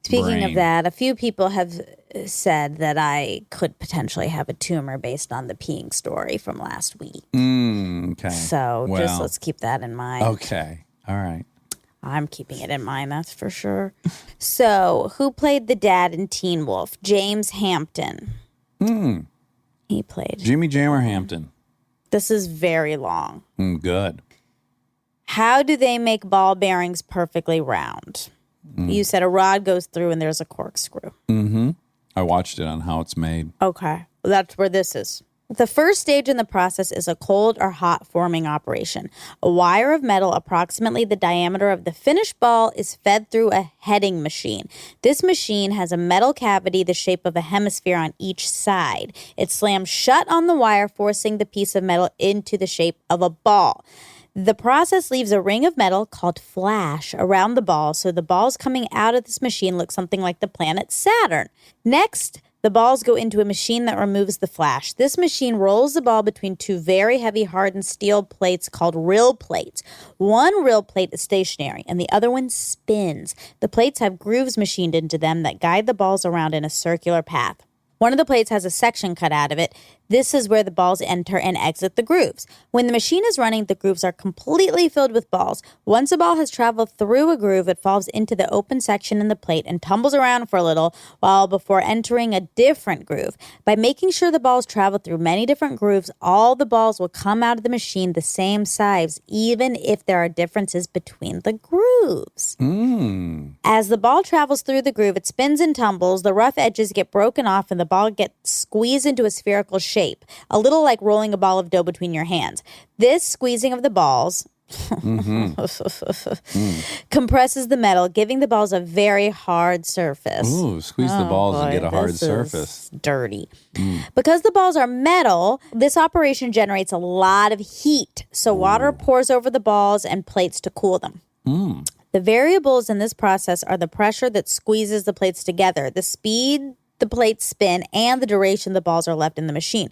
Speaking brain. of that, a few people have said that I could potentially have a tumor based on the peeing story from last week. Okay. So Well, just let's keep that in mind. Okay. All right. I'm keeping it in mind, that's for sure. So, who played the dad in Teen Wolf? James Hampton. He played. Jimmy Jammer Hampton. This is very long. Good. How do they make ball bearings perfectly round? You said a rod goes through and there's a corkscrew. I watched it on How It's Made. Okay, well, that's where this is. The first stage in the process is a cold or hot forming operation. A wire of metal approximately the diameter of the finished ball is fed through a heading machine. This machine has a metal cavity the shape of a hemisphere on each side. It slams shut on the wire, forcing the piece of metal into the shape of a ball. The process leaves a ring of metal called flash around the ball, so the balls coming out of this machine look something like the planet Saturn. Next, the balls go into a machine that removes the flash. This machine rolls the ball between two very heavy hardened steel plates called rill plates. One rill plate is stationary and the other one spins. The plates have grooves machined into them that guide the balls around in a circular path. One of the plates has a section cut out of it. This is where the balls enter and exit the grooves. When the machine is running, the grooves are completely filled with balls. Once a ball has traveled through a groove, it falls into the open section in the plate and tumbles around for a little while before entering a different groove. By making sure the balls travel through many different grooves, all the balls will come out of the machine the same size, even if there are differences between the grooves. As the ball travels through the groove, it spins and tumbles, the rough edges get broken off, and the ball gets squeezed into a spherical shape, a little like rolling a ball of dough between your hands. This squeezing of the balls compresses the metal, giving the balls a very hard surface. Ooh, squeeze the balls and boy, get a hard this surface. is dirty. Because the balls are metal, this operation generates a lot of heat. So water pours over the balls and plates to cool them. The variables in this process are the pressure that squeezes the plates together, the speed the plates spin, and the duration the balls are left in the machine.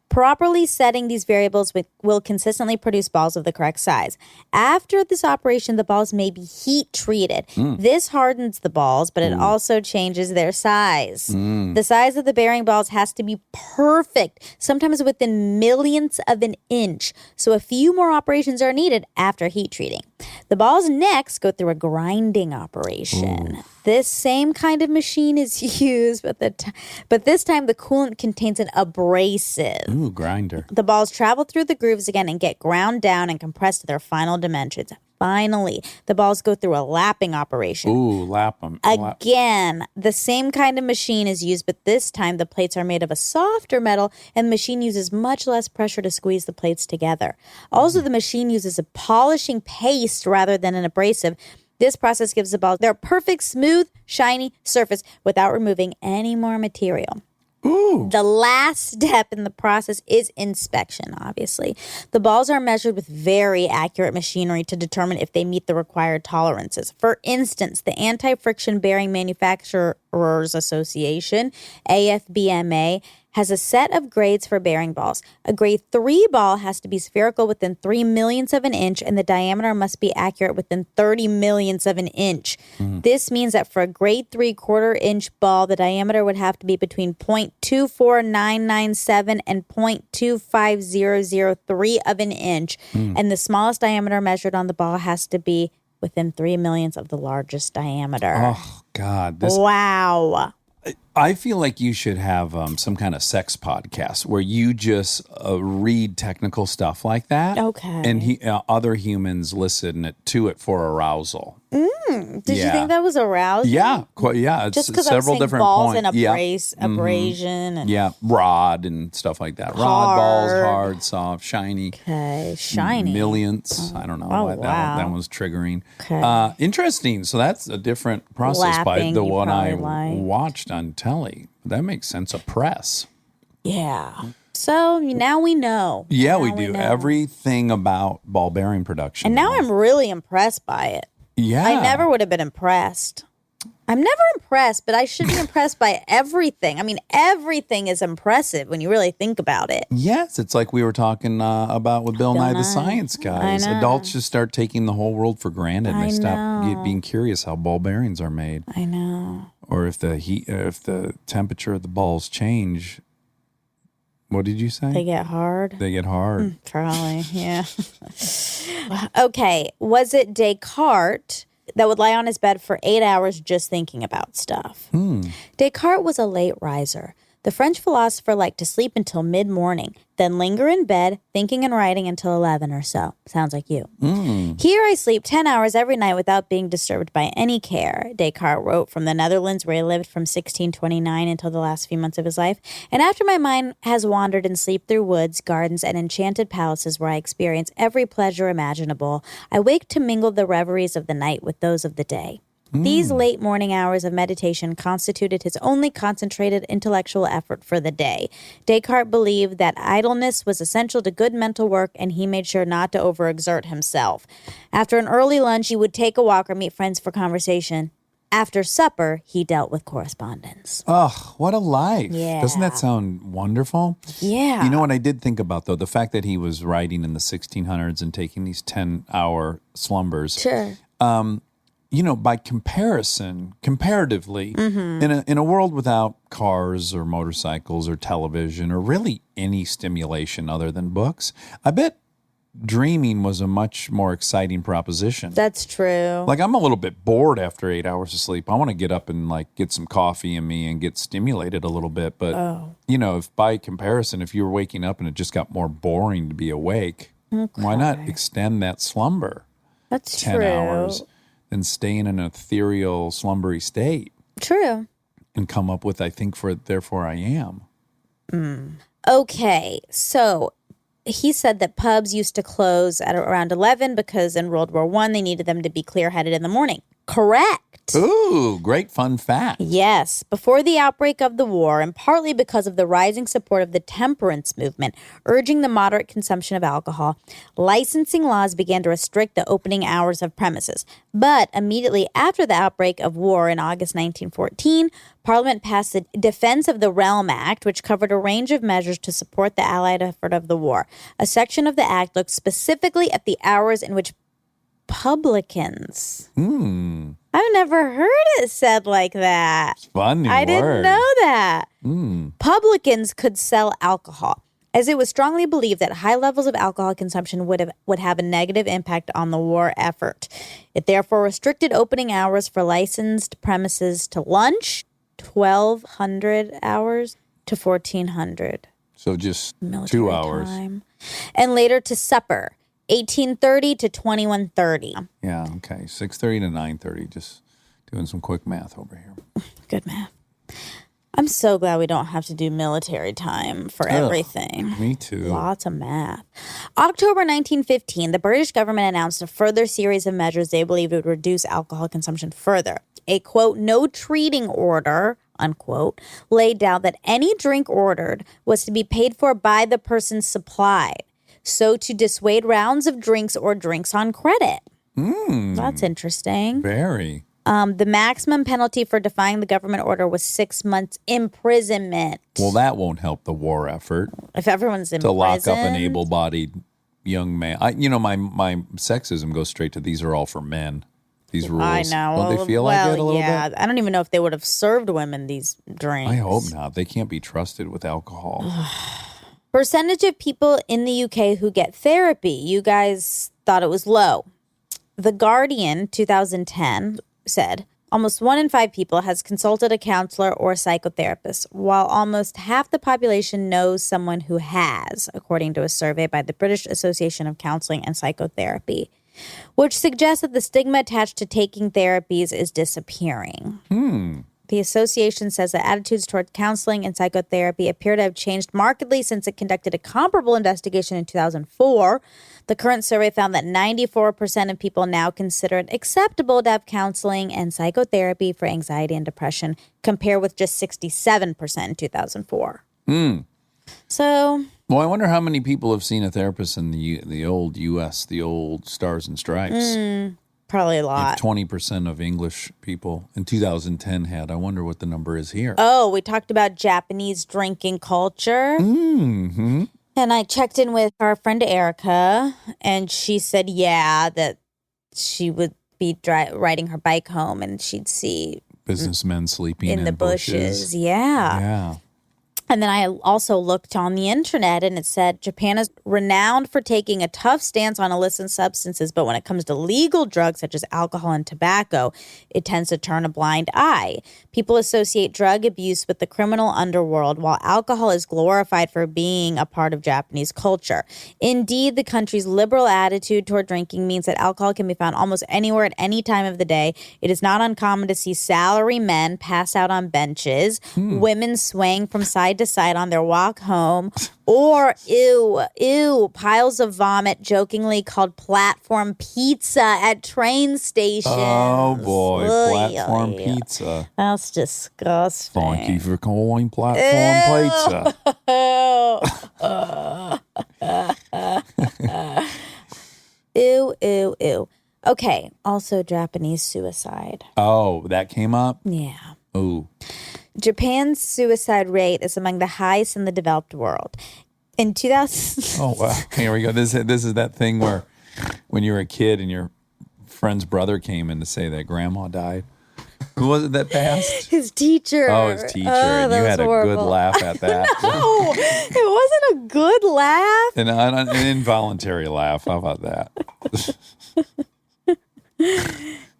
Properly setting these variables will consistently produce balls of the correct size. After this operation, the balls may be heat treated. This hardens the balls, but it also changes their size. The size of the bearing balls has to be perfect, sometimes within millionths of an inch. So a few more operations are needed after heat treating. The balls next go through a grinding operation. This same kind of machine is used, but this time the coolant contains an abrasive. Ooh, grinder. The balls travel through the grooves again and get ground down and compressed to their final dimensions. Finally, the balls go through a lapping operation. Ooh, lap them. Again, the same kind of machine is used, but this time the plates are made of a softer metal and the machine uses much less pressure to squeeze the plates together. Also, the machine uses a polishing paste rather than an abrasive. This process gives the balls their perfect, smooth, shiny surface without removing any more material. The last step in the process is inspection, obviously. The balls are measured with very accurate machinery to determine if they meet the required tolerances. For instance, the Anti-Friction Bearing Manufacturers Association, AFBMA, has a set of grades for bearing balls. A grade 3 ball has to be spherical within 3 millionths of an inch, and the diameter must be accurate within 30 millionths of an inch. This means that for a grade 3 quarter-inch ball, the diameter would have to be between 0.24997 and 0.25003 of an inch, and the smallest diameter measured on the ball has to be within 3 millionths of the largest diameter. Oh, God. Wow. I feel like you should have some kind of sex podcast where you just read technical stuff like that. Okay. And other humans listen to it for arousal. Did you think that was arousing? Yeah. It's Just because I was several saying different balls points. and abrasion. And Yeah, rod and stuff like that. Rod balls, hard, soft, shiny. Okay, shiny. Millionths. I don't know why that was triggering. Okay. Interesting. So that's a different process Lapping, by the you one I probably like. watched on telly. That makes sense. A press. Yeah. So now we know. Yeah, Now we do. know. Everything about ball bearing production. And now I'm really impressed by it. Yeah. I never would have been impressed. I'm never impressed, but I should be impressed by everything. I mean, everything is impressive when you really think about it. Yes, it's like we were talking about with Bill Nye the Science Guys. I know. Adults just start taking the whole world for granted, and I they stop know. being curious how ball bearings are made, I know. or if the temperature of the balls change. What did you say? They get hard. They get hard. Probably, yeah. Okay, was it Descartes that would lie on his bed for 8 hours just thinking about stuff? Descartes was a late riser. The French philosopher liked to sleep until mid-morning, then linger in bed, thinking and writing until 11 or so. Sounds like you. Here I sleep 10 hours every night without being disturbed by any care, Descartes wrote from the Netherlands, where he lived from 1629 until the last few months of his life. And after my mind has wandered in sleep through woods, gardens, and enchanted palaces where I experience every pleasure imaginable, I wake to mingle the reveries of the night with those of the day. These late morning hours of meditation constituted his only concentrated intellectual effort for the day. Descartes believed that idleness was essential to good mental work, and he made sure not to overexert himself. After an early lunch, he would take a walk or meet friends for conversation. After supper, he dealt with correspondence. Oh, what a life. Yeah. Doesn't that sound wonderful? Yeah. You know what I did think about, though? The fact that he was writing in the 1600s and taking these 10-hour slumbers. Sure. You know, by comparison, comparatively, in a world without cars or motorcycles or television or really any stimulation other than books, I bet dreaming was a much more exciting proposition. That's true. Like, I'm a little bit bored after 8 hours of sleep. I want to get up and like get some coffee in me and get stimulated a little bit. But you know, if by comparison, if you were waking up and it just got more boring to be awake, why not extend that slumber That's 10 true. hours and stay in an ethereal, slumbery state True. and come up with, I think, therefore I am. Okay, so he said that pubs used to close at around 11 because in World War I, they needed them to be clear-headed in the morning. Correct. Ooh, great fun fact. Yes, before the outbreak of the war, and partly because of the rising support of the temperance movement, urging the moderate consumption of alcohol, licensing laws began to restrict the opening hours of premises. But immediately after the outbreak of war in August 1914, Parliament passed the Defense of the Realm Act, which covered a range of measures to support the Allied effort of the war. A section of the act looked specifically at the hours in which publicans. I've never heard it said like that. Funny I word. didn't know that. Publicans could sell alcohol, as it was strongly believed that high levels of alcohol consumption would have a negative impact on the war effort. It therefore restricted opening hours for licensed premises to lunch, 1,200 hours, to 1,400 So just military 2 hours. time, and later to supper, 1830 to 2130. Yeah, okay. 6:30 to 9:30. Just doing some quick math over here. Good math. I'm so glad we don't have to do military time for everything. Me too. Lots of math. October 1915, the British government announced a further series of measures they believed would reduce alcohol consumption further. A, quote, no treating order, unquote, laid down that any drink ordered was to be paid for by the person supplied, so to dissuade rounds of drinks or drinks on credit. That's interesting. Very. The maximum penalty for defying the government order was 6 months imprisonment. Well, that won't help the war effort If everyone's in to lock prison, up an able-bodied young man. My sexism goes straight to these are all for men. These rules. I know. Don't they feel like it a little yeah. bit? I don't even know if they would have served women these drinks. I hope not. They can't be trusted with alcohol. Percentage of people in the UK who get therapy. You guys thought it was low. The Guardian, 2010, said almost 1 in 5 people has consulted a counselor or psychotherapist, while almost half the population knows someone who has, according to a survey by the British Association of Counseling and Psychotherapy, which suggests that the stigma attached to taking therapies is disappearing. The association says that attitudes toward counseling and psychotherapy appear to have changed markedly since it conducted a comparable investigation in 2004. The current survey found that 94% of people now consider it acceptable to have counseling and psychotherapy for anxiety and depression, compared with just 67% in 2004. So, Well, I wonder how many people have seen a therapist in the old U.S., the old Stars and Stripes. probably a lot. If 20% of English people in 2010 had, I wonder what the number is here. Oh, we talked about Japanese drinking culture. Mm-hmm. And I checked in with our friend Erica, and she said, yeah, that she would be riding her bike home and she'd see Businessmen sleeping in the bushes. Yeah. Yeah. And then I also looked on the internet, and it said Japan is renowned for taking a tough stance on illicit substances, but when it comes to legal drugs such as alcohol and tobacco, it tends to turn a blind eye. People associate drug abuse with the criminal underworld, while alcohol is glorified for being a part of Japanese culture. Indeed, the country's liberal attitude toward drinking means that alcohol can be found almost anywhere at any time of the day. It is not uncommon to see salary men pass out on benches, women swaying from side to side on their walk home, or piles of vomit jokingly called platform pizza at train stations. Oh, boy. Oy, Platform oy, oy. pizza. That's disgusting. Thank you for calling platform pizza. Ew. Okay, also Japanese suicide. Oh, that came up? Yeah. Oh. Japan's suicide rate is among the highest in the developed world. In 2000... Oh, wow. Here we go. This is that thing where when you were a kid and your friend's brother came in to say that grandma died. Who was it that passed? His teacher. Oh, his teacher. Oh, And that you was had a horrible. good laugh at that. No, it wasn't a good laugh. An involuntary laugh. How about that?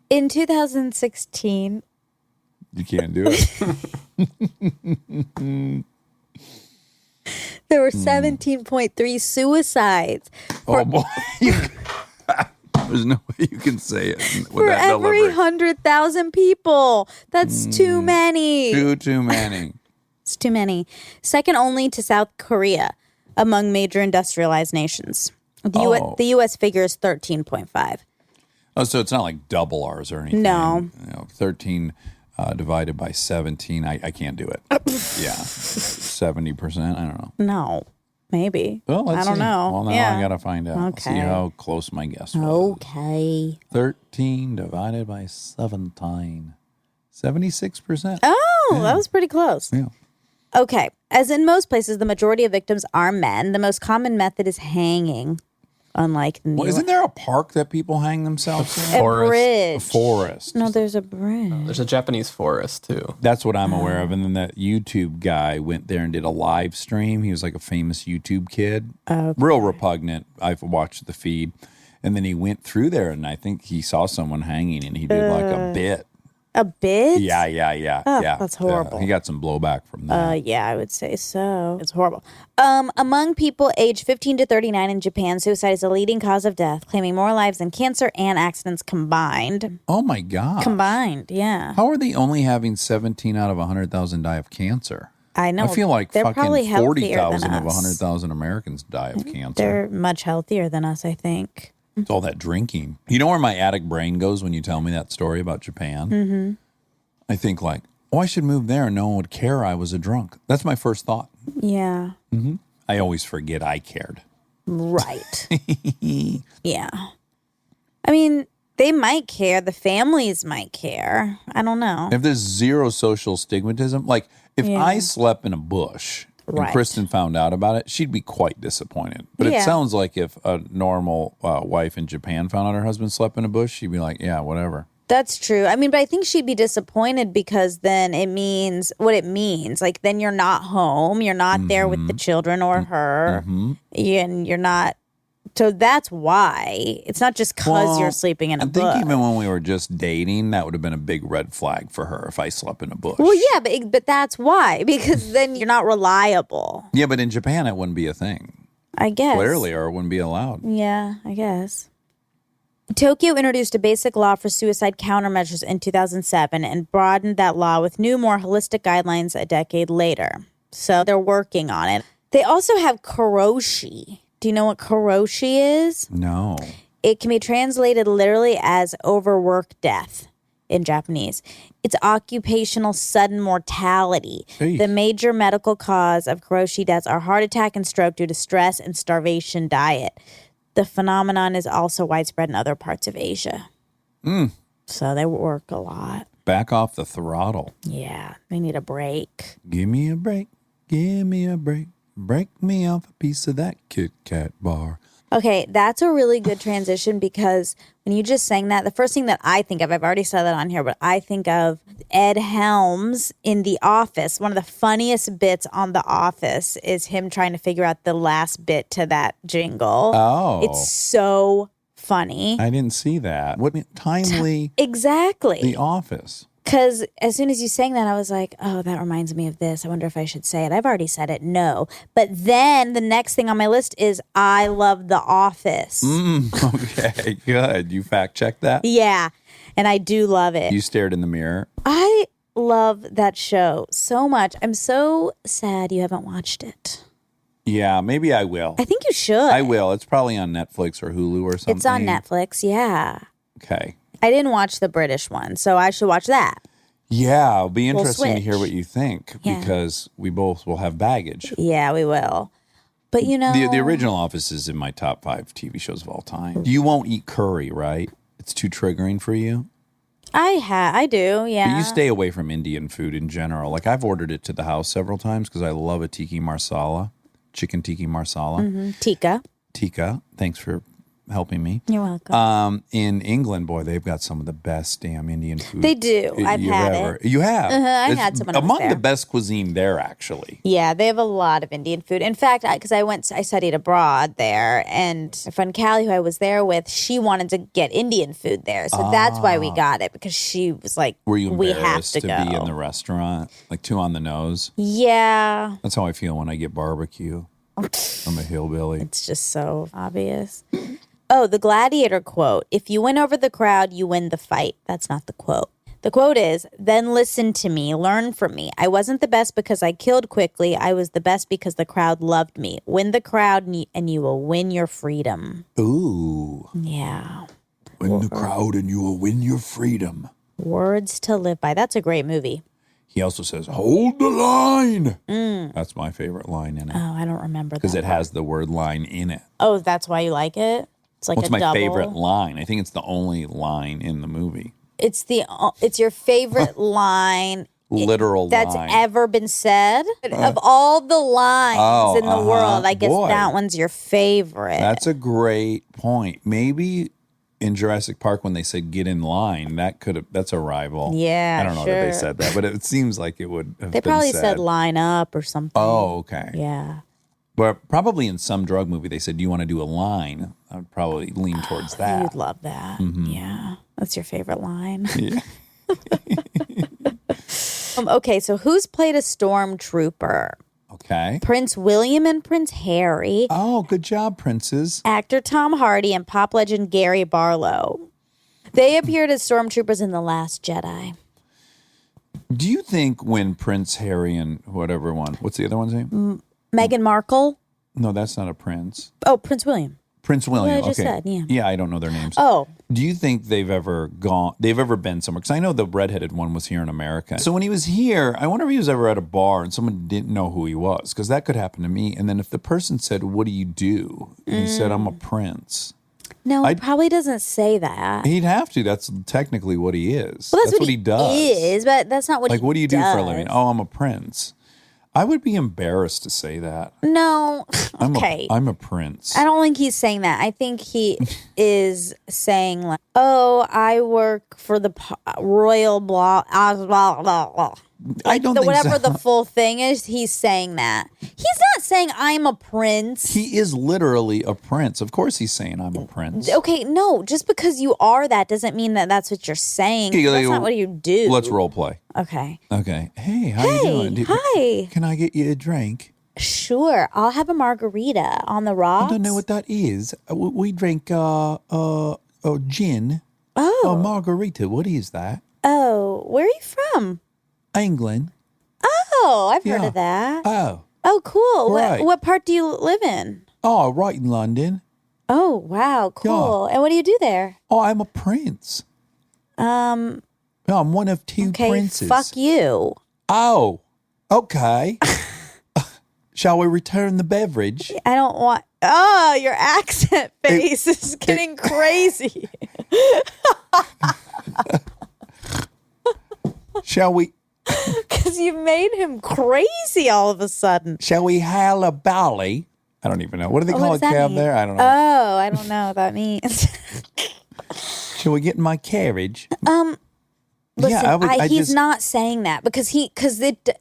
In 2016, You can't do it. there were 17.3 suicides Oh, boy. There's no way you can say it with for that every delivery. 100,000 people. That's too many. Too many. It's too many. Second only to South Korea among major industrialized nations. The U.S. figure is 13.5. Oh, so it's not like double ours or anything. No. 13 divided by 17. I can't do it. Yeah. 70%. I don't know. No, maybe. Well, let's I don't see. know. Well, now Yeah. I got to find out. I'll see Okay. how close my guess was. Okay. 13 divided by 17. 76%. Oh, that was pretty close. Yeah. Okay. As in most places, the majority of victims are men. The most common method is hanging, unlike in the Well, isn't there a park that people hang themselves in? a Forest. bridge. A forest. No, there's a bridge. There's a Japanese forest too. That's what I'm aware of. And then that YouTube guy went there and did a live stream. He was like a famous YouTube kid. Real repugnant. I've watched the feed. And then he went through there and I think he saw someone hanging and he did like a bit. A bit? Yeah. Oh, yeah. that's horrible. He got some blowback from that. Yeah, I would say so. It's horrible. Among people aged 15 to 39 in Japan, suicide is the leading cause of death, claiming more lives than cancer and accidents combined. Oh my God. Yeah. How are they only having 17 out of 100,000 die of cancer? I know. I feel like they're probably fucking healthier 40,000 than of us. 100,000 Americans die of cancer. They're much healthier than us, I think. It's all that drinking. You know where my attic brain goes when you tell me that story about Japan? Mm-hmm. I think like, oh, I should move there and no one would care I was a drunk. That's my first thought. Yeah. I always forget I cared. Right. Yeah. I mean, They might care. The families might care. I don't know. If there's zero social stigmatism, like if I slept in a bush and Right. Kristen found out about it, she'd be quite disappointed. But it Yeah. sounds like if a normal wife in Japan found out her husband slept in a bush, she'd be like, yeah, whatever. That's true. I mean, but I think she'd be disappointed because then it means what it means. Like, then you're not home. You're not there with the children or her. And you're not. So that's why. It's not just because you're sleeping in a I think bush. even when we were just dating, that would have been a big red flag for her if I slept in a bush. Well, yeah, but that's why. Because then you're not reliable, Yeah, but in Japan, it wouldn't be a thing. I guess. Clearly, or it wouldn't be allowed. Yeah, I guess. Tokyo introduced a basic law for suicide countermeasures in 2007 and broadened that law with new, more holistic guidelines a decade later. So they're working on it. They also have karoshi. Do you know what karoshi is? No. It can be translated literally as overwork death in Japanese. It's occupational sudden mortality. Hey. The major medical cause of karoshi deaths are heart attack and stroke due to stress and starvation diet. The phenomenon is also widespread in other parts of Asia. So they work a lot. Back off the throttle. Yeah, they need a break. Give me a break. Give me a break. Break me off a piece of that Kit Kat bar. Okay, that's a really good transition because when you just sang that, the first thing that I think of, I've already said that on here, but I think of Ed Helms in The Office. One of the funniest bits on The Office is him trying to figure out the last bit to that jingle. Oh. It's so funny. I didn't see that. What timely Exactly. The Office. Because as soon as you sang that, I was like, oh, that reminds me of this. I wonder if I should say it. I've already said it. No. But then the next thing on my list is I love The Office. Okay, good. You fact checked that? Yeah. And I do love it. You stared in the mirror. I love that show so much. I'm so sad you haven't watched it. Yeah, maybe I will. I think you should. I will. It's probably on Netflix or Hulu or something. It's on Netflix. Yeah. Okay. I didn't watch the British one, so I should watch that. Yeah, it'll be interesting to hear switch. what you think Yeah. because we both will have baggage. Yeah, we will. But you know, The original Office is in my top 5 TV shows of all time. You won't eat curry, right? It's too triggering for you. I do. Yeah. But you stay away from Indian food in general. Like I've ordered it to the house several times because I love a tiki marsala, chicken tiki marsala. Tikka. Tikka, thanks for helping me. You're welcome. In England, boy, they've got some of the best damn Indian food. They do. I've you've had ever- it. You have? I It's had some when I was among there. the best cuisine there, actually. Yeah, they have a lot of Indian food. In fact, because I studied abroad there, and my friend Callie, who I was there with, she wanted to get Indian food there, so that's why we got it because she was like, Were you "We have embarrassed to to go." be in the restaurant? Like too on the nose? Yeah, That's how I feel when I get barbecue. I'm a hillbilly. it's just so obvious. Oh, the gladiator quote: "If you win over the crowd, you win the fight." That's not the quote. The quote is, "Then listen to me, learn from me. I wasn't the best because I killed quickly. I was the best because the crowd loved me. Win the crowd and you will win your freedom." Ooh. Yeah. Win the crowd and you will win your freedom. Words to live by. That's a great movie. He also says, hold the line. That's my favorite line in it. Oh, I don't remember that. Because it has the word line in it. Oh, that's why you like it? It's like What's a my double. favorite line? I think it's the only line in the movie. It's your favorite line Literal that's line. ever been said. Of all the lines in the world, I guess Boy. that one's your favorite. That's a great point. Maybe in Jurassic Park when they said get in line, that's a rival. Yeah, I don't know that they sure. said that, but it seems like it would have They been probably said. said line up or something. Oh, okay. Yeah. But probably in some drug movie they said, do you want to do a line? I would probably lean towards that. You'd love that. Yeah. That's your favorite line. Yeah. Okay, so who's played a stormtrooper? Okay. Prince William and Prince Harry. Oh, good job, princes. Actor Tom Hardy and pop legend Gary Barlow. They appeared as stormtroopers in The Last Jedi. Do you think when Prince Harry and whatever one, what's the other one's name? Meghan Markle. No, that's not a prince. Oh, Prince William. Prince William. I just okay. said, yeah. Yeah, I don't know their names. Oh, Do you think they've ever been somewhere? Because I know the redheaded one was here in America. So when he was here, I wonder if he was ever at a bar and someone didn't know who he was, because that could happen to me. And then if the person said, "What do you do?" and he said, "I'm a prince." No, he probably doesn't say that. He'd have to. That's technically what he is. Well, that's what he does. Is, but that's not what Like, he what do you do for a does. living? Oh, I'm a prince. I would be embarrassed to say that. No. Okay. I'm a prince. I don't think he's saying that. I think he is saying like, "Oh, I work for the royal blah blah blah blah." I don't think whatever so. the full thing is. He's saying that. He's not saying I'm a prince. He is literally a prince. Of course, he's saying I'm a prince. Okay, no, just because you are that doesn't mean that that's what you're saying. Okay, That's not what you do. Let's role play. Okay. Okay. Hey, how you doing? Hi. Can I get you a drink? Sure. I'll have a margarita on the rocks. I don't know what that is. We drink gin. Oh. Margarita. What is that? Oh, where are you from? England. Oh, I've heard Yeah. of that. Oh. Oh, cool. Right. What part do you live in? Oh, right in London. Oh, wow, cool. And what do you do there? Oh, I'm a prince. No, I'm one of two Okay, princes. fuck you. Oh, okay. Shall we return the beverage? I don't want. Oh, your accent face is getting crazy. Shall we? Because you made him crazy all of a sudden. Shall we hail a bally? I don't even know. What do they What call a does that cab mean? there? I don't know. Oh, I don't know what that means. Shall we get in my carriage? Listen, I he's just- not saying that because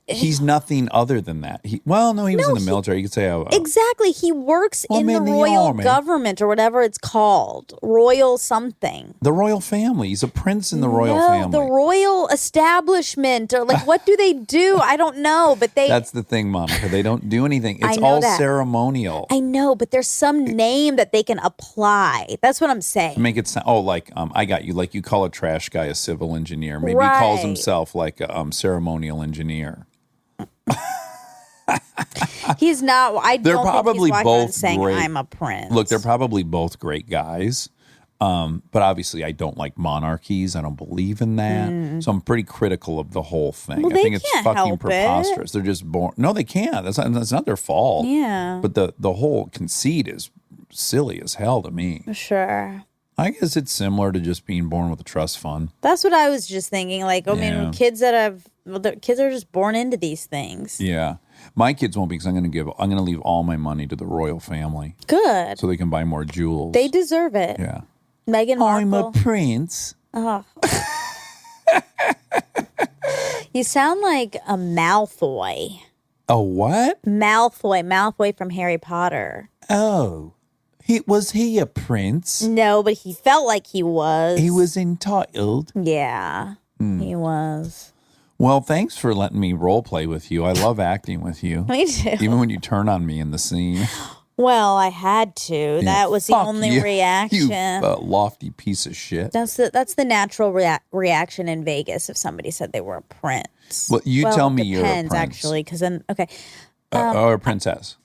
He's nothing other than that. He was in the military. You could say, exactly. He works Well, in I'm the in the royal army. government or whatever it's called, royal something. the royal family. He's a prince in the royal No, family. the royal establishment or like what do they do? I don't know, but they. That's the thing, Monica. They don't do anything. I It's know all that. ceremonial. I know, but there's some name that they can apply. That's what I'm saying. Make it sound. Oh, like I got you. Like you call a trash guy a civil engineer. Maybe he calls Right. himself like a ceremonial engineer. He's not. I They're don't probably think he's walking around both saying great. I'm a prince. Look, they're probably both great guys. But obviously, I don't like monarchies. I don't believe in that. So I'm pretty critical of the whole thing. Well, I they think it's can't fucking help it. preposterous. They're just born. No, they can't. That's not their fault. Yeah. But the whole conceit is silly as hell to me. Sure. I guess it's similar to just being born with a trust fund. That's what I was just thinking. Like, I Yeah. mean, kids the kids are just born into these things. Yeah. My kids won't, because I'm going to leave all my money to the royal family Good. so they can buy more jewels. They deserve it. Yeah. Meghan I'm a Markle. prince. You sound like a Malfoy. A what? Malfoy from Harry Potter. Oh. Was he a prince? No, but he felt like he was. He was entitled. Yeah, he was. Well, thanks for letting me role play with you. I love acting with you. Me too. Even when you turn on me in the scene. Well, I had to. That was the Fuck only you, reaction. You lofty piece of shit. That's the natural reaction in Vegas if somebody said they were a prince. Well, you tell me it you're a depends, prince. actually, because then okay. Or a princess.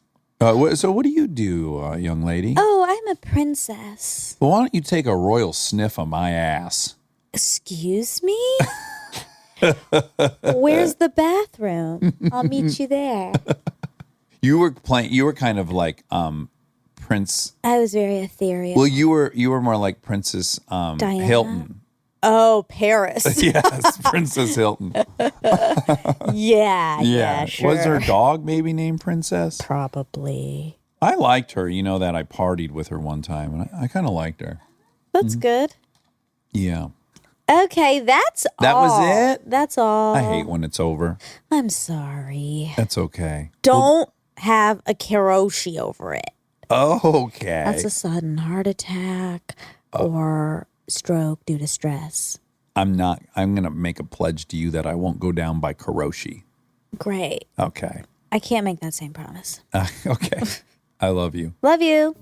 So what do you do, young lady? Oh, I'm a princess. Well, why don't you take a royal sniff of my ass? Excuse me? Where's the bathroom? I'll meet you there. You were kind of like Prince. I was very ethereal. Well, you were more like Princess Diana? Hilton. Oh, Paris. Yes, Princess Hilton. Yeah, sure. Was her dog maybe named Princess? Probably. I liked her. You know that I partied with her one time, and I kind of liked her. That's good. Yeah. Okay, that's That all. was it? That's all. I hate when it's over. I'm sorry. That's okay. Don't have a karoshi over it. Okay. That's a sudden heart attack or stroke due to stress. I'm going to make a pledge to you that I won't go down by karoshi. Great. Okay. I can't make that same promise. Okay. I love you. Love you.